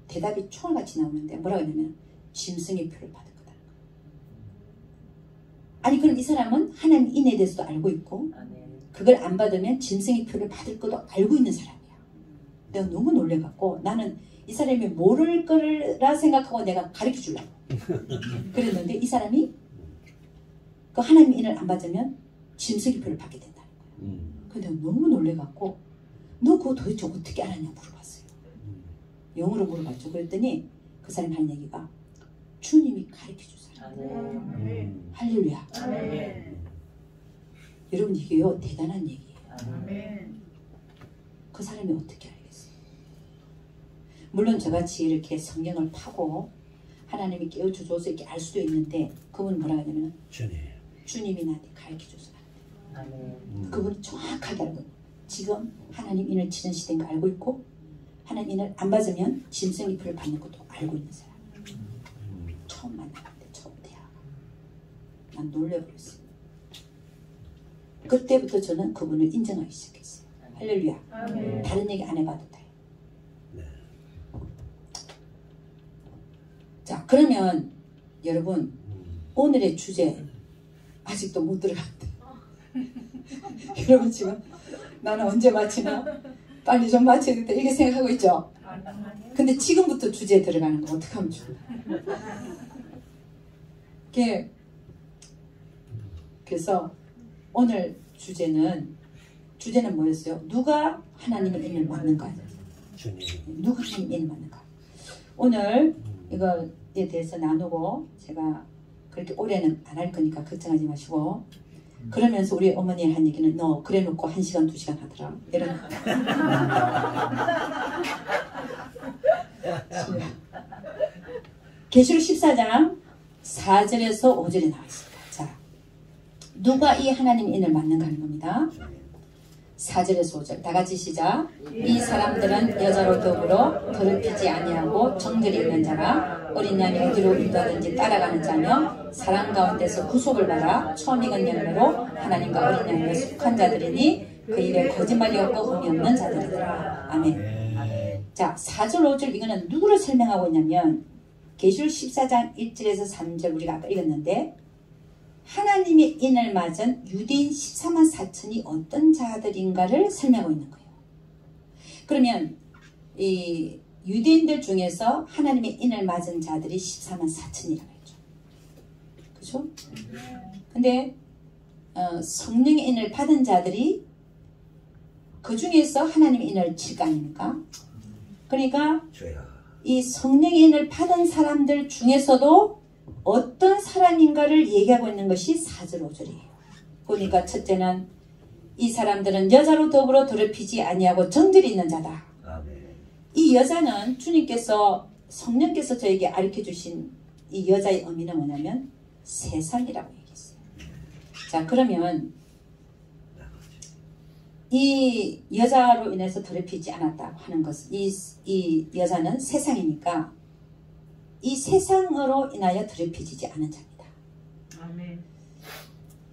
대답이 총알같이 나오는데 뭐라고 했냐면 짐승의 표를 받을 거다. 아니 그럼 이 사람은 하나님 인에 대해서도 알고 있고 그걸 안 받으면 짐승의 표를 받을 것도 알고 있는 사람이야. 내가 너무 놀래갖고 나는 이 사람이 모를 거라 생각하고 내가 가르쳐 주려고 그랬는데 이 사람이 그 하나님 인을 안 받으면 짐승의 표를 받게 된다는 거야. 근데 너무 놀래갖고 너 그거 도대체 어떻게 알았냐 물어봤어요. 영어로 물어봤죠. 그랬더니 그 사람이 하는 얘기가 주님이 가르쳐 주세요. 할렐루야. 아멘. 여러분 이게요 대단한 얘기예요. 아멘. 그 사람이 어떻게 알겠어요? 물론 저같이 이렇게 성경을 파고 하나님이 깨우쳐줘서 이렇게 알 수도 있는데 그분은 뭐라 하냐면 주님이 나한테 가르쳐줘서 그분은 정확하게 알고 지금 하나님 인을 치는 시대인 거 알고 있고 하나님 인을 안 받으면 짐승의 표를 받는 것도 알고 있는 사람. 처음 만났는데 처음 대화가 난 놀래버렸어요. 그때부터 저는 그분을 인정하기 시작했어요. 할렐루야. 아멘. 다른 얘기 안 해봐도 돼. 네. 자, 그러면 여러분 오늘의 주제 아직도 못 들어갔대. 여러분 지금 나는 언제 마치나? 빨리 좀 마쳐야겠다 이렇게 생각하고 있죠? 근데 지금부터 주제에 들어가는 거 어떻게 하면 좋을까? 그래서 오늘 주제는 뭐였어요? 누가 하나님의 인을 맡는가? 누가 하나님의 인을 맡는가? 오늘 이거에 대해서 나누고 제가 그렇게 오래는 안 할 거니까 걱정하지 마시고 그러면서 우리 어머니 한 얘기는 너 그래 놓고 1시간 2시간 하더라 이런 계시록 14장 4절에서 5절에 나와 있습니다. 자, 누가 이 하나님의 인을 맡는가 하는 겁니다. 4절에서 5절 다 같이 시작. 이 사람들은 여자로 더불어 더럽히지 아니하고 정결이 있는 자라 어린 양이 어디로 인도하든지 따라가는 자며 사랑 가운데서 구속을 받아 처음 익은 열매로 하나님과 어린 양에 속한 자들이니 그 입에 거짓말이 없고 흠이 없는 자들이더라. 아멘. 자, 4절 5절 이거는 누구를 설명하고 있냐면 계시록 14장 1절에서 3절 우리가 아까 읽었는데 하나님의 인을 맞은 유대인 14만 4천이 어떤 자들인가를 설명하고 있는 거예요. 그러면 이 유대인들 중에서 하나님의 인을 맞은 자들이 14만 4천이라고 했죠. 그죠? 근데 성령의 인을 받은 자들이 그 중에서 하나님의 인을 칠 거 아닙니까? 그러니까 이 성령의 인을 받은 사람들 중에서도 어떤 사람인가를 얘기하고 있는 것이 4절 5절이에요. 보니까 첫째는 이 사람들은 여자로 더불어 더럽히지 아니하고 정절이 있는 자다. 이 여자는 주님께서 성령께서 저에게 가르쳐 주신 이 여자의 의미는 뭐냐면 세상이라고 얘기했어요. 자, 그러면 이 여자로 인해서 더럽히지 않았다고 하는 것은 이 여자는 세상이니까 이 세상으로 인하여 더럽혀지지 않은 자입니다. 아멘.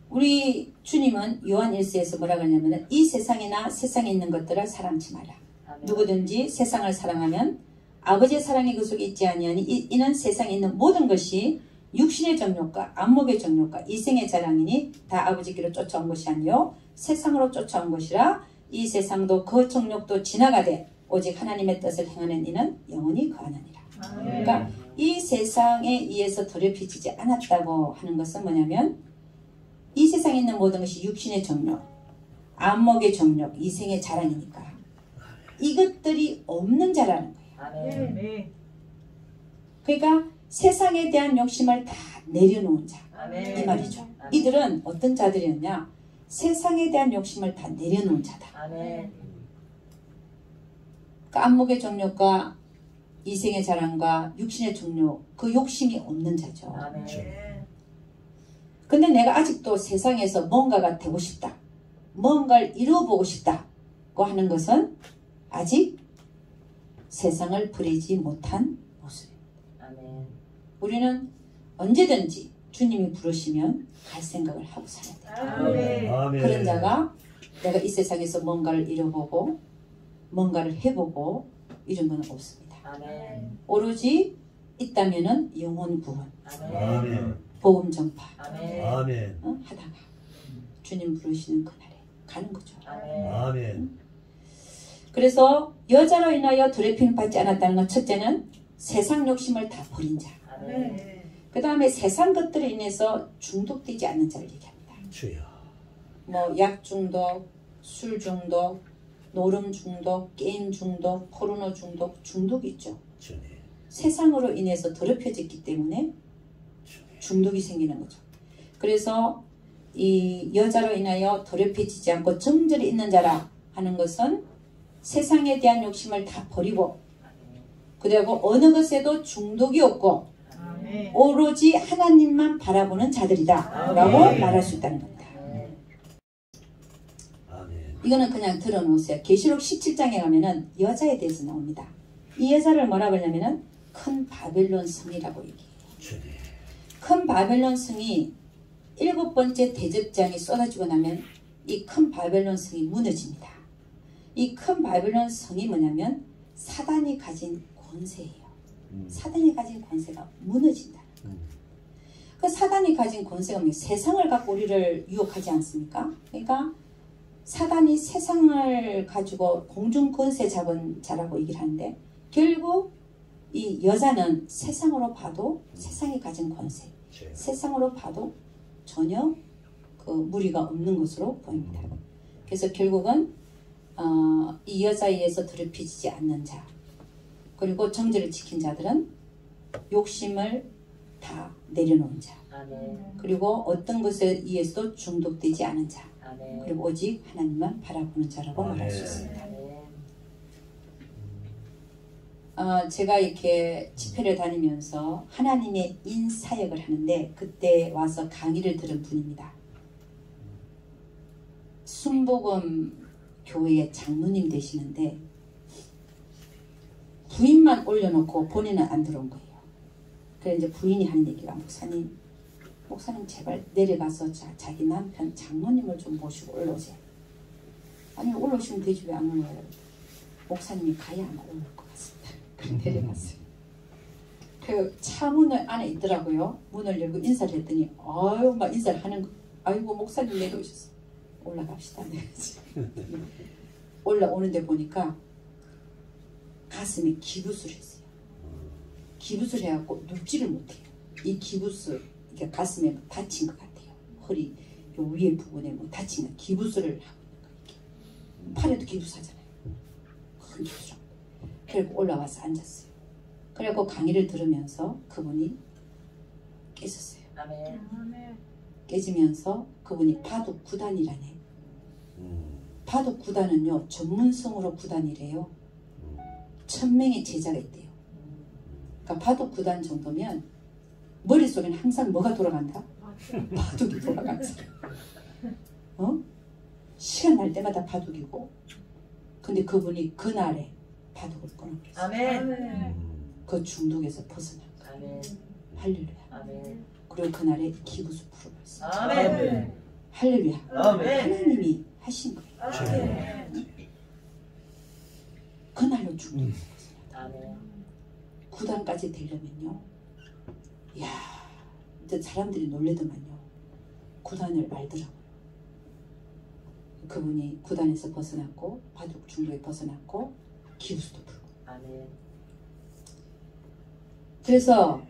우리 주님은 요한 1서에서 뭐라 그러냐면 이 세상이나 세상에 있는 것들을 사랑치 마라. 아멘. 누구든지 세상을 사랑하면 아버지의 사랑이 그 속에 있지 아니하니 이는 세상에 있는 모든 것이 육신의 정욕과 안목의 정욕과 이생의 자랑이니 다 아버지께로 쫓아온 것이 아니요 세상으로 쫓아온 것이라. 이 세상도 그 정욕도 지나가되 오직 하나님의 뜻을 행하는 이는 영원히 거하느니라. 그러니까 이 세상에 의해서 더럽혀지지 않았다고 하는 것은 뭐냐면 이 세상에 있는 모든 것이 육신의 정욕, 안목의 정욕, 이생의 자랑이니까 이것들이 없는 자라는 거예요. 그러니까 세상에 대한 욕심을 다 내려놓은 자, 이 말이죠. 이들은 어떤 자들이었냐? 세상에 대한 욕심을 다 내려놓은 자다. 그러니까 안목의 정욕과 이생의 자랑과 육신의 정욕, 그 욕심이 없는 자죠. 근데 내가 아직도 세상에서 뭔가가 되고 싶다, 뭔가를 이루어보고 싶다고 하는 것은 아직 세상을 버리지 못한 모습입니다. 우리는 언제든지 주님이 부르시면 갈 생각을 하고 살아야 돼요. 그런 자가 내가 이 세상에서 뭔가를 이뤄보고 뭔가를 해보고 이런 건 없습니다. 오로지 있다면은 영혼 구원, 복음 전파 하다가 주님 부르시는 그날에 가는 거죠. 그래서 여자로 인하여 더럽힘 받지 않았다는 건 첫째는 세상 욕심을 다 버린 자. 그 다음에 세상 것들에 인해서 중독되지 않는 자를 얘기합니다. 뭐 약 중독, 술 중독, 노름 중독, 게임 중독, 포르노 중독, 중독이 있죠. 세상으로 인해서 더럽혀졌기 때문에 중독이 생기는 거죠. 그래서 이 여자로 인하여 더럽혀지지 않고 정절이 있는 자라 하는 것은 세상에 대한 욕심을 다 버리고 그리고 어느 것에도 중독이 없고 오로지 하나님만 바라보는 자들이다 라고 말할 수 있다는 겁니다. 이거는 그냥 들어놓으세요. 계시록 17장에 가면은 여자에 대해서 나옵니다. 이 여자를 뭐라 그러냐면은 큰 바벨론 성이라고 얘기해요. 큰 바벨론 성이 7번째 대접장이 쏟아지고 나면 이 큰 바벨론 성이 무너집니다. 이 큰 바벨론 성이 뭐냐면 사단이 가진 권세예요. 사단이 가진 권세가 무너진다. 그 사단이 가진 권세가 뭐예요? 세상을 갖고 우리를 유혹하지 않습니까? 그러니까 사단이 세상을 가지고 공중 권세 잡은 자라고 얘기를 하는데 결국 이 여자는 세상으로 봐도 세상이 가진 권세, 세상으로 봐도 전혀 그 무리가 없는 것으로 보입니다. 그래서 결국은 이 여자에 의해서 더럽혀지지 않는 자, 그리고 정죄를 지킨 자들은 욕심을 다 내려놓은 자, 그리고 어떤 것에 의해서도 중독되지 않은 자, 그리고 오직 하나님만 바라보는 자라고 말할 수 있습니다. 제가 이렇게 집회를 다니면서 하나님의 인사역을 하는데 그때 와서 강의를 들은 분입니다. 순복음 교회의 장로님 되시는데 부인만 올려놓고 본인은 안 들어온 거예요. 그래서 이제 부인이 하는 얘기가 목사님 제발 내려가서 자기 남편 장로님을 좀 모시고 올라오세요. 아니 올라오시면 되지 왜 안 올라와요? 목사님이 가야 아마 올라올 것 같습니다. 그래서 내려갔어요. 그 차 문을 안에 있더라고요. 문을 열고 인사를 했더니 아유 막 인사를 하는 거. 아이고 목사님 내려오셨어. 올라갑시다. 올라오는데 보니까 가슴에 기부스를 했어요. 기부스를 해갖고 눕지를 못해요. 이 기부스 이게 가슴에 다친 것 같아요. 허리 요 위에 부분에 뭐 다친 거 기부스를 하고 있는 거예요. 팔에도 기부스하잖아요. 큰 기부스. 결국 올라와서 앉았어요. 그래갖고 강의를 들으면서 그분이 깨졌어요. 깨지면서 그분이 바둑 9단이라네. 바둑 9단은요 전문성으로 9단이래요. 1000명의 제자가 있대요. 그러니까 바둑 9단 정도면 머릿속에는 항상 뭐가 돌아간다? 바둑이 돌아간다. 시간 날 때마다 바둑이고. 근데 그분이 그날에 바둑을 끊어버렸어요. 아멘. 그 중독에서 벗어난 거예요. 할렐루야. 아멘. 그리고 그날에 기부수 풀어버렸어요. 아멘. 할렐루야. 아멘. 하나님이 하신 거예요. 아멘. 그날로 중독에서 벗어났다. 9단까지 되려면요. 이야, 이제 사람들이 놀래더만요. 9단을 알더라고요. 그분이 9단에서 벗어났고 바둑 중독에 벗어났고 기부수도 풀고. 아멘. 그래서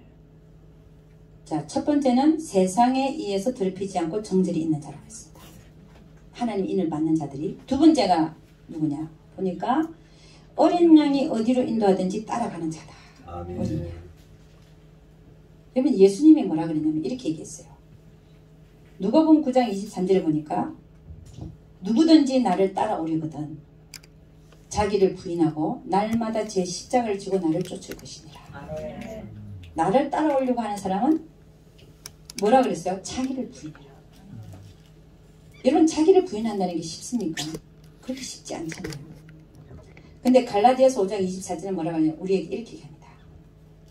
자, 첫 번째는 세상에 의해서 더럽히지 않고 정절이 있는 자라고 했습니다. 하나님 인을 받는 자들이. 두 번째가 누구냐 보니까 어린 양이 어디로 인도하든지 따라가는 자다. 아멘. 어린 양. 여러분 예수님이 뭐라 그랬냐면 이렇게 얘기했어요. 누가복음 9장 23절에 보니까 누구든지 나를 따라오려거든 자기를 부인하고 날마다 제 십자가를 지고 나를 쫓을 것이니라. 아멘. 나를 따라오려고 하는 사람은 뭐라 그랬어요? 자기를 부인해라. 여러분 자기를 부인한다는 게 쉽습니까? 그렇게 쉽지 않잖아요. 근데 갈라디아서 5장 24절에 뭐라고 하냐면 우리에게 이렇게 얘기합니다.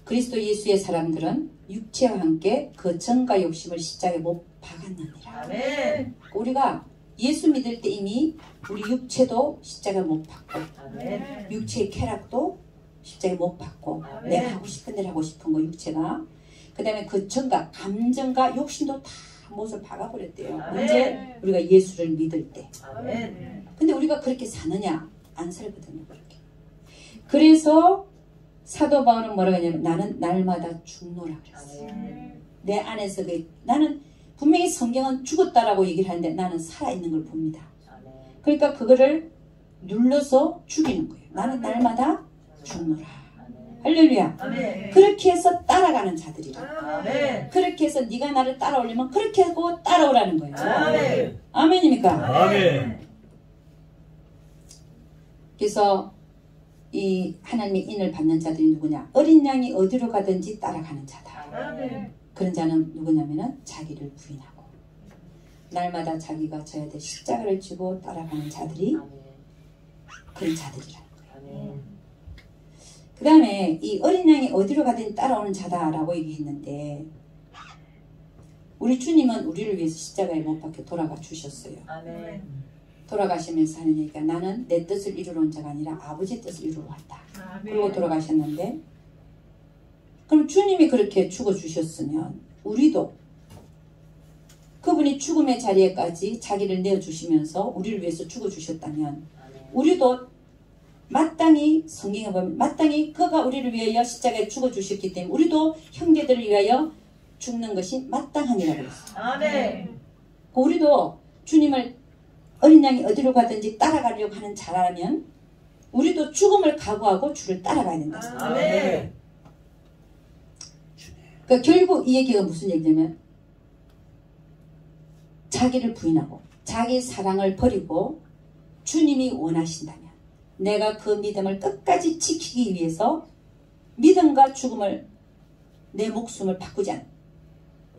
그리스도 예수의 사람들은 육체와 함께 그 정과 욕심을 십자가에 못 박았느니라. 아멘. 우리가 예수 믿을 때 이미 우리 육체도 십자가에 못 박고 아멘. 육체의 쾌락도 십자가에 못 박고 아멘. 내가 하고 싶은 대로 하고 싶은 거 육체가 그 다음에 그 정과 감정과 욕심도 다 못을 박아버렸대요. 아멘. 언제? 우리가 예수를 믿을 때. 아멘. 근데 우리가 그렇게 사느냐? 안 살거든요. 그렇게. 그래서 사도 바울은 뭐라고 하냐면 나는 날마다 죽노라 그랬어요. 아멘. 내 안에서 나는 분명히 성경은 죽었다라고 얘기를 하는데 나는 살아있는 걸 봅니다. 아멘. 그러니까 그거를 눌러서 죽이는 거예요. 나는 날마다 죽노라. 할렐루야. 아멘. 그렇게 해서 따라가는 자들이라. 아멘. 그렇게 해서 네가 나를 따라오려면 그렇게 하고 따라오라는 거예요. 아멘. 아멘입니까? 아멘. 그래서 이 하나님의 인을 받는 자들이 누구냐? 어린 양이 어디로 가든지 따라가는 자다. 아멘. 그런 자는 누구냐면은 자기를 부인하고 날마다 자기가 져야 될 십자가를 지고 따라가는 자들이 그런 자들이라는 거예요. 그 다음에 이 어린 양이 어디로 가든 따라오는 자다라고 얘기했는데 우리 주님은 우리를 위해서 십자가에 못 박혀 돌아가 주셨어요. 아멘. 돌아가시면서 하는 얘기가 나는 내 뜻을 이루러 온 자가 아니라 아버지 뜻을 이루러 왔다. 그리고 돌아가셨는데 그럼 주님이 그렇게 죽어주셨으면 우리도 그분이 죽음의 자리에까지 자기를 내어주시면서 우리를 위해서 죽어주셨다면 우리도 마땅히 성경에 보면 마땅히 그가 우리를 위하여 십자가에 죽어주셨기 때문에 우리도 형제들을 위하여 죽는 것이 마땅하니라 그랬어요. 아멘. 우리도 주님을 어린 양이 어디로 가든지 따라가려고 하는 자라면 우리도 죽음을 각오하고 주를 따라가야 된다. 아멘. 그러니까 결국 이 얘기가 무슨 얘기냐면 자기를 부인하고 자기 사랑을 버리고 주님이 원하신다면 내가 그 믿음을 끝까지 지키기 위해서 믿음과 죽음을 내 목숨을 바꾸지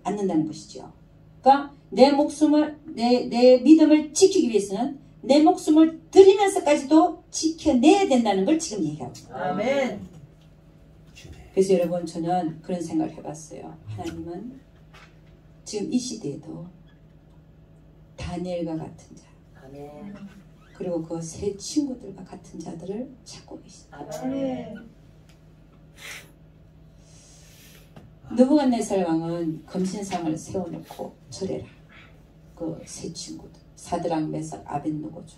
않는다는 것이죠. 그러니까 내 목숨을 내 믿음을 지키기 위해서는 내 목숨을 드리면서까지도 지켜내야 된다는 걸 지금 얘기하고 있습니다. 아멘. 그래서 여러분 저는 그런 생각을 해봤어요. 하나님은 지금 이 시대에도 다니엘과 같은 자 아멘. 그리고 그 세 친구들과 같은 자들을 찾고 계십니다. 아멘. 느부갓네살 왕은 금신상을 세워놓고 절해라. 그 세 친구들 사드락 메삭 아벳느고죠.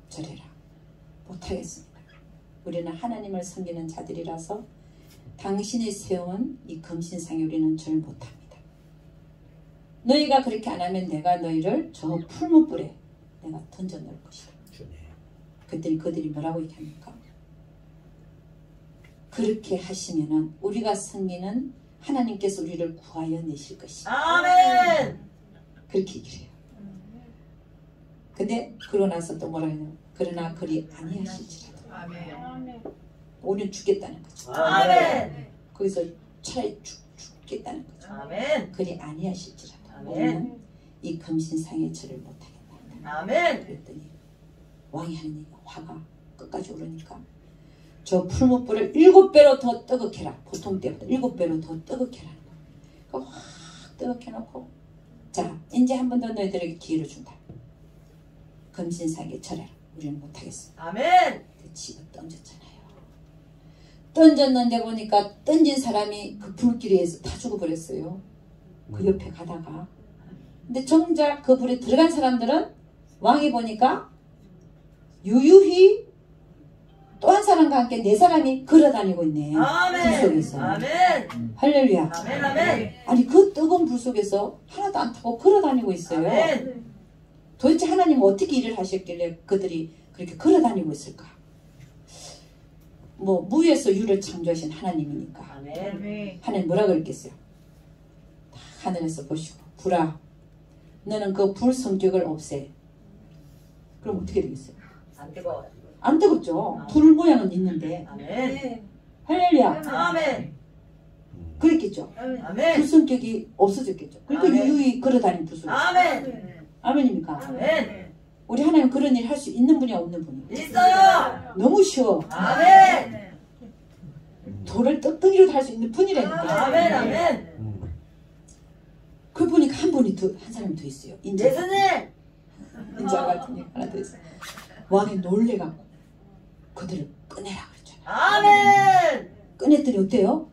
절해라. 못하겠습니다. 우리는 하나님을 섬기는 자들이라서 당신이 세운 이 금신상에 우리는 절 못합니다. 너희가 그렇게 안 하면 내가 너희를 저 풀무불에 내가 던져 놓을 것이다. 그랬더니 그들이 뭐라고 얘기합니까? 그렇게 하시면은 우리가 섬기는 하나님께서 우리를 구하여 내실 것이다. 아멘. 그렇게 얘기를 해요. 근데 그러고 나서 또 뭐라 해요? 그러나 그리 아니하실지라도 아멘. 우리는 죽겠다는 거죠. 아멘. 거기서 차라리 죽겠다는 거죠. 아멘. 그리 아니하실지라도 아멘. 우리는 이 금신상의 절을 못하겠다. 아멘. 그랬더니 왕이 하는 얘기가 화가 끝까지 오르니까 저 풀무불을 7배로 더 뜨겁게라. 보통 때보다 7배로 더 뜨겁게라. 그러니까 확 뜨겁게 놓고 자 이제 한 번 더 너희들에게 기회를 준다. 금신상에 절해라. 우리는 못하겠습니다. 아멘. 집어 던졌잖아요. 던졌는데 보니까 던진 사람이 그 불길에서 다 죽어버렸어요. 그 옆에 가다가. 근데 정작 그 불에 들어간 사람들은 왕이 보니까 유유히 또 한 사람과 함께 4사람이 걸어다니고 있네. 불 속에서. 아멘. 할렐루야. 아멘. 아멘. 아니 그 뜨거운 불 속에서 하나도 안 타고 걸어다니고 있어요. 아멘. 도대체 하나님은 어떻게 일을 하셨길래 그들이 그렇게 걸어다니고 있을까? 뭐 무에서 유를 창조하신 하나님이니까. 아멘. 하나님 뭐라 그랬겠어요? 다 하늘에서 보시고 불아 너는 그 불 성격을 없애. 그럼 어떻게 되겠어요? 안 뜨거워. 안 뜨겁죠. 불 모양은 있는데. 아멘. 할렐루야. 아멘. 그랬겠죠. 불 아멘. 성격이 없어졌겠죠. 그러니까 아멘. 유유히 걸어다니는 불 속에서. 아멘. 아멘입니까? 아멘. 우리 하나님 그런 일 할 수 있는 분이 없는 분이. 있어요. 너무 쉬워. 아멘. 돌을 떡떡이로 할 수 있는 분이라니까. 아멘. 아멘. 그 보니까 한 사람이 더 있어요. 인자. 예수님. 인자 같은 애 하나 더 있어요. 왕이 놀래갖고 그들을 꺼내라 그랬잖아요. 아멘. 꺼냈더니 어때요?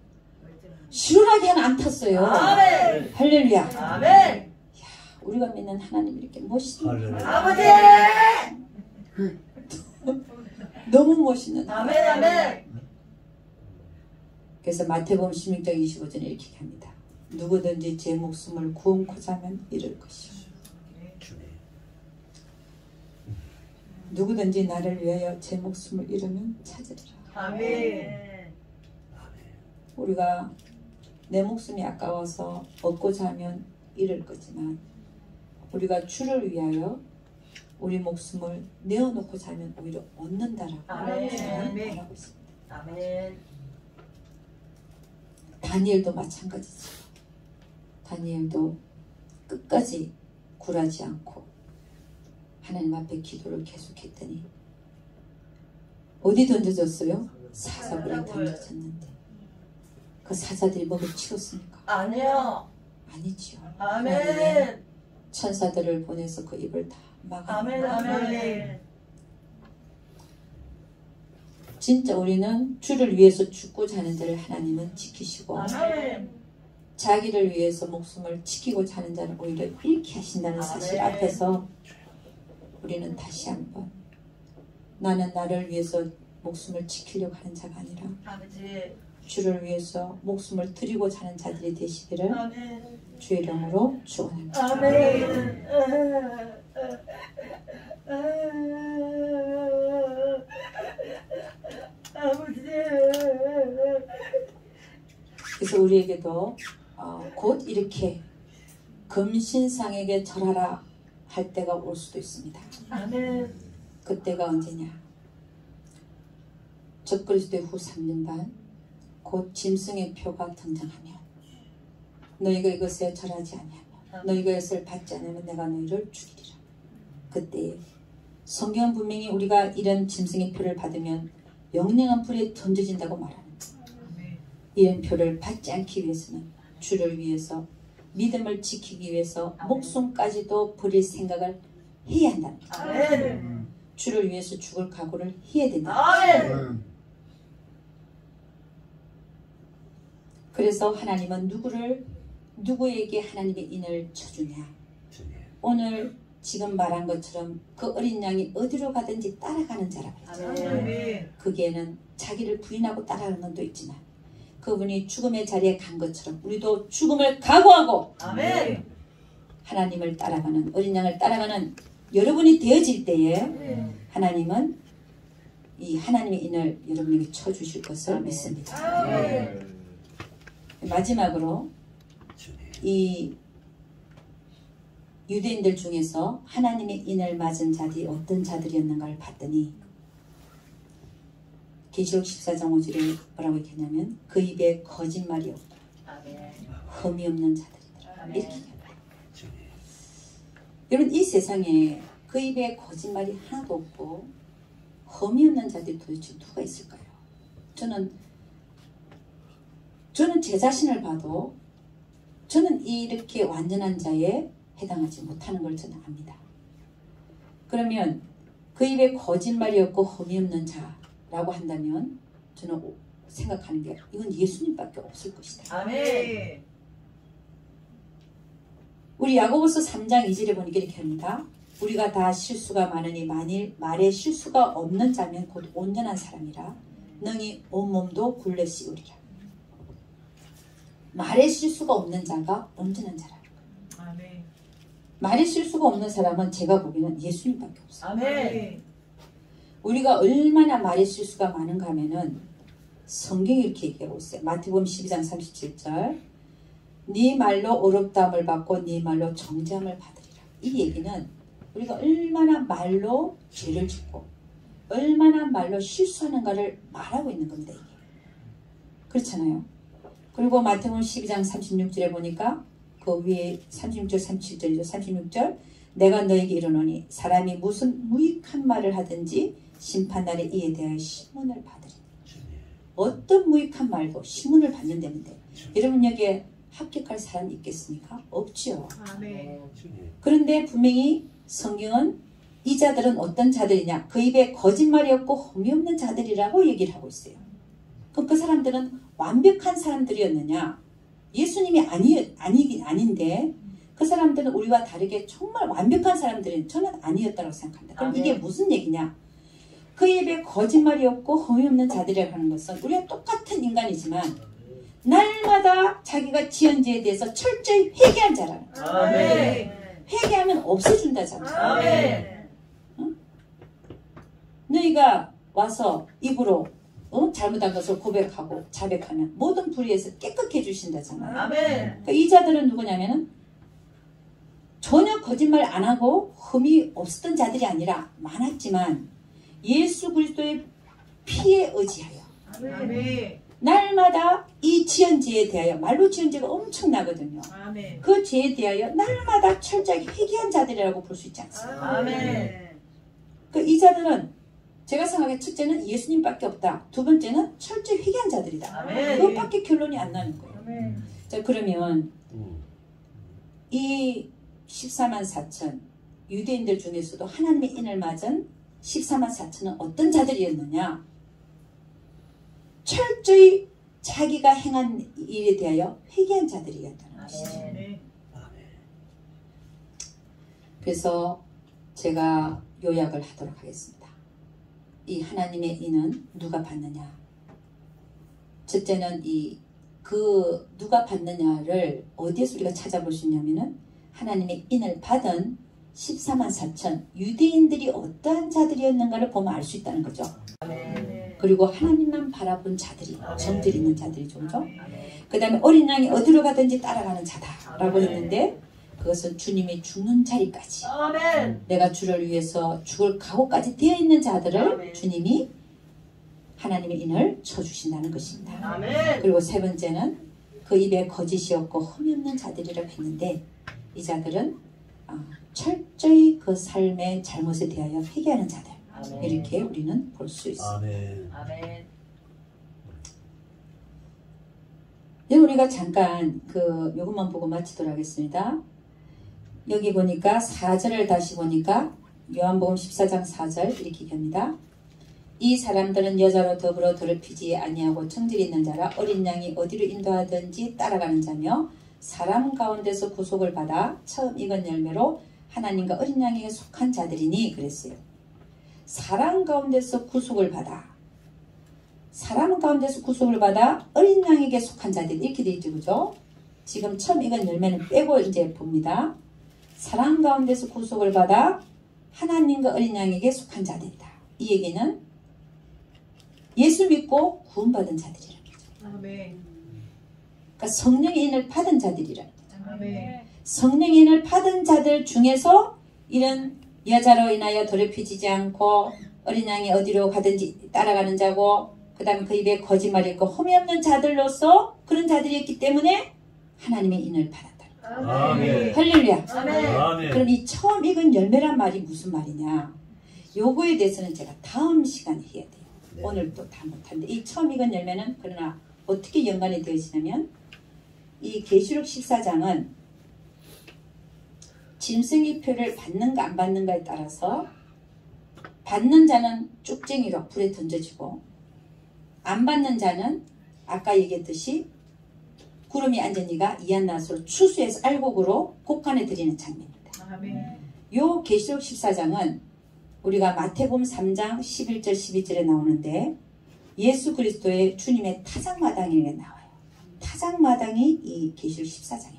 시원하게 하나 안 탔어요. 아멘. 할렐루야. 아멘. 우리가 믿는 하나님 이렇게 멋있는 할렐루야. 아버지. 너무 멋있는 아멘. 아멘. 그래서 마태복음 16장 25절에 이렇게 얘기합니다. 누구든지 제 목숨을 구원코자 하면 잃을 것이요. 누구든지 나를 위하여 제 목숨을 잃으면 찾으리라. 아멘. 우리가 내 목숨이 아까워서 얻고자 하면 잃을 거지만 우리가 주를 위하여 우리 목숨을 내어놓고자 하면 오히려 얻는다라고 아멘. 말하고 있습니다. 아멘. 다니엘도 마찬가지죠. 다니엘도 끝까지 굴하지 않고 하나님 앞에 기도를 계속했더니 어디 던져졌어요? 사자굴에 던져졌는데 그 사자들이 먹을 치웠습니까? 아니요. 아니지요. 아멘. 천사들을 보내서 그 입을 다 막아냅니다. 아멘. 진짜 우리는 주를 위해서 죽고 자는 자를 하나님은 지키시고 아멘. 자기를 위해서 목숨을 지키고 자는 자를 오히려 잃게 하신다는 사실 아멘. 앞에서 우리는 다시 한번 나는 나를 위해서 목숨을 지키려고 하는 자가 아니라 아버지. 주를 위해서 목숨을 드리고 자는 자들이 되시기를 아멘. 주의 이름으로 축원합니다. 아멘. 아버지. 그래서 우리에게도 곧 이렇게 금신상에게 절하라 할 때가 올 수도 있습니다. 아멘. 그때가 언제냐? 적그리스도의 후 3년 반 곧 짐승의 표가 등장하며 너희가 이것에 절하지 아니하며 너희가 이것을 받지 않으면 내가 너희를 죽이리라. 그때 성경은 분명히 우리가 이런 짐승의 표를 받으면 영영한 불에 던져진다고 말합니다. 이런 표를 받지 않기 위해서는 주를 위해서 믿음을 지키기 위해서 목숨까지도 버릴 생각을 해야 한다는 거죠. 아멘. 주를 위해서 죽을 각오를 해야 된다. 아멘. 그래서 하나님은 누구에게 하나님의 인을 쳐주냐? 오늘 지금 말한 것처럼 그 어린 양이 어디로 가든지 따라가는 자라고 했죠. 아멘. 거기에는 자기를 부인하고 따라가는 건도 있지만 그분이 죽음의 자리에 간 것처럼 우리도 죽음을 각오하고 아멘. 하나님을 따라가는 어린 양을 따라가는 여러분이 되어질 때에 하나님은 이 하나님의 인을 여러분에게 쳐주실 것을 믿습니다. 아멘. 마지막으로 이 유대인들 중에서 하나님의 인을 맞은 자들이 어떤 자들이었는가를 봤더니 계시록 14장 5절에 뭐라고 얘기하냐면 그 입에 거짓말이 없고 흠이 없는 자들이다. 이렇게 얘기합니다. 여러분 이 세상에 그 입에 거짓말이 하나도 없고 흠이 없는 자들이 도대체 누가 있을까요? 저는 제 자신을 봐도 저는 이렇게 완전한 자에 해당하지 못하는 걸 저는 압니다. 그러면 그 입에 거짓말이 없고 흠이 없는 자라고 한다면 저는 생각하는 게 이건 예수님밖에 없을 것이다. 아멘. 우리 야고보서 3장 2절에 보니까 이렇게 합니다. 우리가 다 실수가 많으니 만일 말에 실수가 없는 자면 곧 온전한 사람이라 능히 온몸도 굴레 씌우리라. 말에 실수가 없는 자가 온전한 자라. 아멘. 말에 실수가 없는 사람은 제가 보기에는 예수님밖에 없어요. 아멘. 우리가 얼마나 말에 실수가 많은가 하면은 성경이 이렇게 얘기하고 있어요. 마태복음 12장 37절 네 말로 어렵다함을 받고 네 말로 정죄함을 받으리라. 이 얘기는 우리가 얼마나 말로 죄를 짓고 얼마나 말로 실수하는가를 말하고 있는 겁니다. 이게. 그렇잖아요. 그리고 마태복음 12장 36절에 보니까 그 위에 36절 37절이죠. 36절 내가 너에게 이르노니 사람이 무슨 무익한 말을 하든지 심판날에 이에 대하여 심문을 받으리. 어떤 무익한 말도 심문을 받는다는데 여러분 여기에 합격할 사람이 있겠습니까? 없지요. 아멘. 그런데 분명히 성경은 이 자들은 어떤 자들이냐? 그 입에 거짓말이 없고 흠이 없는 자들이라고 얘기를 하고 있어요. 그럼 그 사람들은 완벽한 사람들이었느냐? 예수님이 아니긴 아닌데 그 사람들은 우리와 다르게 정말 완벽한 사람들은 저는 아니었다고 생각합니다. 그럼 이게 무슨 얘기냐? 그 입에 거짓말이 없고 흠이 없는 자들이라고 하는 것은 우리가 똑같은 인간이지만 날마다 자기가 지은 죄에 대해서 철저히 회개한 자라는 거예요. 아멘. 회개하면 없애준다잖아. 아멘. 너희가 와서 입으로 잘못한 것을 고백하고 자백하면 모든 불의에서 깨끗해 주신다잖아요. 아멘. 그러니까 이 자들은 누구냐면은 전혀 거짓말 안 하고 흠이 없었던 자들이 아니라 많았지만 예수 그리스도의 피에 의지하여 아멘. 날마다 이 지은 죄에 대하여 말로 지은 죄가 엄청나거든요. 아멘. 그 죄에 대하여 날마다 철저하게 회개한 자들이라고 볼 수 있지 않습니까? 아멘. 이 자들은 제가 생각해 첫째는 예수님밖에 없다. 두 번째는 철저히 회개한 자들이다. 아멘. 그것밖에 결론이 안 나는 거예요. 아멘. 자 그러면 이 14만 4천 유대인들 중에서도 하나님의 인을 맞은 14만 4천은 어떤 자들이었느냐? 철저히 자기가 행한 일에 대하여 회개한 자들이었다는 것이죠. 네. 그래서 제가 요약을 하도록 하겠습니다. 이 하나님의 인은 누가 받느냐? 첫째는 그 누가 받느냐를 어디에서 우리가 찾아볼 수 있냐면은 하나님의 인을 받은 14만 4천 유대인들이 어떠한 자들이었는가를 보면 알 수 있다는 거죠. 그리고 하나님만 바라본 자들이, 정들이 있는 자들이죠. 그 다음에 어린 양이 어디로 가든지 따라가는 자다라고 했는데 그것은 주님이 죽는 자리까지 내가 주를 위해서 죽을 각오까지 되어 있는 자들을 주님이 하나님의 인을 쳐주신다는 것입니다. 그리고 세 번째는 그 입에 거짓이 없고 흠이 없는 자들이라고 했는데 이 자들은 철저히 그 삶의 잘못에 대하여 회개하는 자들. 이렇게 우리는 볼 수 있습니다. 아멘. 우리가 잠깐 요것만 보고 마치도록 하겠습니다. 여기 보니까 4절을 다시 보니까 요한복음 14장 4절 이렇게 합니다. 이 사람들은 여자로 더불어 더럽히지 아니하고 청질이 있는 자라 어린 양이 어디로 인도하든지 따라가는 자며 사람 가운데서 구속을 받아 처음 익은 열매로 하나님과 어린 양에게 속한 자들이니 그랬어요. 사람 가운데서 구속을 받아 어린 양에게 속한 자들 이렇게 되어 있죠. 그죠? 지금 처음 익은 열매는 빼고 이제 봅니다. 사람 가운데서 구속을 받아 하나님과 어린 양에게 속한 자들이다. 이 얘기는 예수 믿고 구원받은 자들이라는 거죠. 그러니까 성령의 인을 받은 자들이라는 거죠. 성령의 인을 받은 자들 중에서 이런 여자로 인하여 더럽혀지지 않고 어린 양이 어디로 가든지 따라가는 자고 그 다음에 그 입에 거짓말이 있고 흠이 없는 자들로서 그런 자들이었기 때문에 하나님의 인을 받았다. 아멘. 할렐루야. 아멘. 그럼 이 처음 익은 열매란 말이 무슨 말이냐? 요거에 대해서는 제가 다음 시간에 해야 돼요. 네. 오늘 또 다 못하는데 이 처음 익은 열매는 그러나 어떻게 연관이 되어지냐면 이 계시록 14장은 짐승의 표를 받는가 안 받는가에 따라서 받는 자는 쭉쟁이로 불에 던져지고 안 받는 자는 아까 얘기했듯이 구름이 앉은 이가 이한나스로 추수해서 알곡으로 곡간에 드리는 장면입니다. 요 계시록 14장은 우리가 마태복음 3장 11절 12절에 나오는데 예수 그리스도의 주님의 타작마당에 나와요. 타작마당이 이 계시록 14장입니다.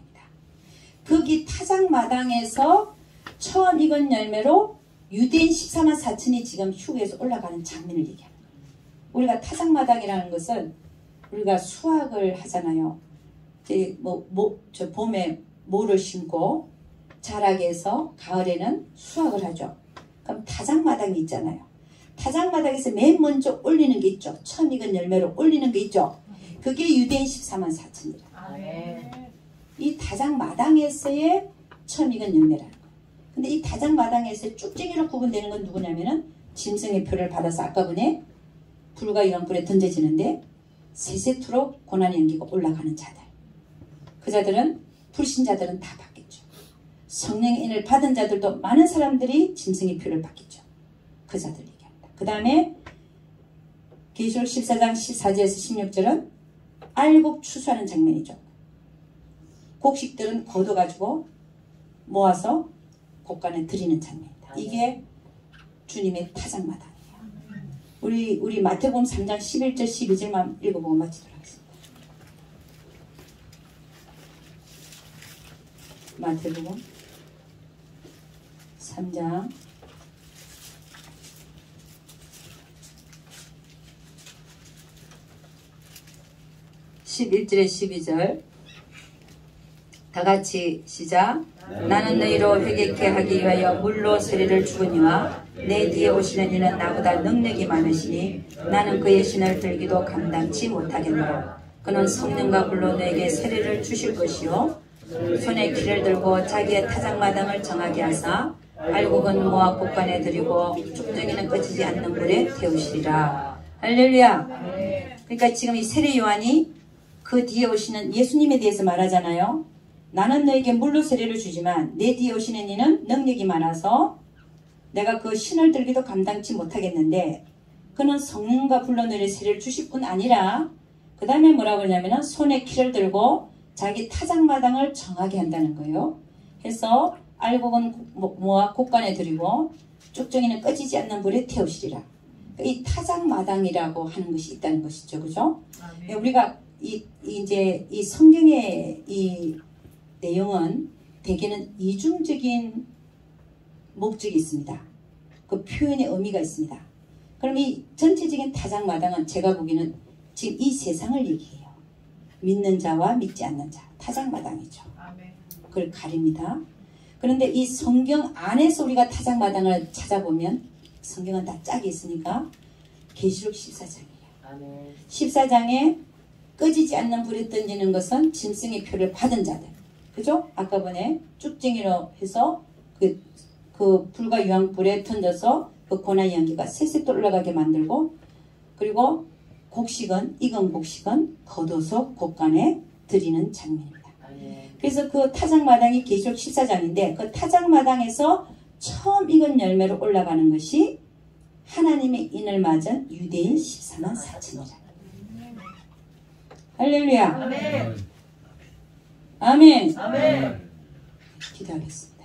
거기 타작마당에서 처음 익은 열매로 유대인 14만 4천이 지금 휴게에서 올라가는 장면을 얘기합니다. 우리가 타작마당이라는 것은 우리가 수확을 하잖아요. 저 봄에 모를 심고 자라게 해서 가을에는 수확을 하죠. 그럼 타작마당이 있잖아요. 타작마당에서 맨 먼저 올리는 게 있죠. 처음 익은 열매로 올리는 게 있죠. 그게 유대인 14만 4천이라. 이 타작마당에서의 처음 익은 열매라는 거예요. 근데 이 타작마당에서 쭉쟁이로 구분되는 건 누구냐면은 짐승의 표를 받아서 아까 전에 불과 이런 불에 던져지는데 세세토록 고난이 연기가 올라가는 자들. 그 자들은 불신자들은 다 받겠죠. 성령의 인을 받은 자들도 많은 사람들이 짐승의 표를 받겠죠. 그 자들 얘기합니다. 그 다음에 계시록 14장 14절에서 16절은 알곡 추수하는 장면이죠. 곡식들은 걷어가지고 모아서 곡간에 드리는 장면입니다. 이게 주님의 타작마당이에요. 우리 마태복음 3장 11절 12절만 읽어보고 마치도록 하겠습니다. 마태복음 3장 11절에 12절 다 같이 시작. 나는 너희로 회개케 하기 위하여 물로 세례를 주거니와 내 뒤에 오시는 이는 나보다 능력이 많으시니 나는 그의 신을 들기도 감당치 못하겠노라. 그는 성령과 불로 너에게 세례를 주실 것이요 손에 키를 들고 자기의 타작마당을 정하게 하사 알곡은 모아 곡간에 들이고 쭉정이는 꺼지지 않는 불에 태우시리라. 할렐루야. 그러니까 지금 이 세례 요한이 그 뒤에 오시는 예수님에 대해서 말하잖아요. 나는 너에게 물로 세례를 주지만 내 뒤에 오시는 이는 능력이 많아서 내가 그 신을 들기도 감당치 못하겠는데 그는 성령과 불로 너에게 세례를 주실 뿐 아니라 그 다음에 뭐라고 그러냐면 손에 키를 들고 자기 타작마당을 정하게 한다는 거예요. 해서 알곡은 모아 곡간에 들이고 쭉정이는 꺼지지 않는 불에 태우시리라. 이 타작마당이라고 하는 것이 있다는 것이죠. 그죠? 우리가 이제 이 성경의 이 내용은 대개는 이중적인 목적이 있습니다. 그 표현의 의미가 있습니다. 그럼 이 전체적인 타작마당은 제가 보기에는 지금 이 세상을 얘기해요. 믿는 자와 믿지 않는 자, 타작마당이죠. 그걸 가립니다. 그런데 이 성경 안에서 우리가 타작마당을 찾아보면 성경은 다 짝이 있으니까 계시록 14장이에요. 14장에 꺼지지 않는 불에 던지는 것은 짐승의 표를 받은 자들. 그죠? 아까 전에 쭉쟁이로 해서 그 불과 유황불에 던져서 그 고난 연기가 새새 올라가게 만들고, 그리고 곡식은, 익은 곡식은 걷어서 곡간에 들이는 장면입니다. 그래서 그 타작마당이 계시록 14장인데 그 타작마당에서 처음 익은 열매로 올라가는 것이 하나님의 인을 맞은 유대인 14만 4천이라. 할렐루야. 아멘. 아멘. 아멘. 기도하겠습니다.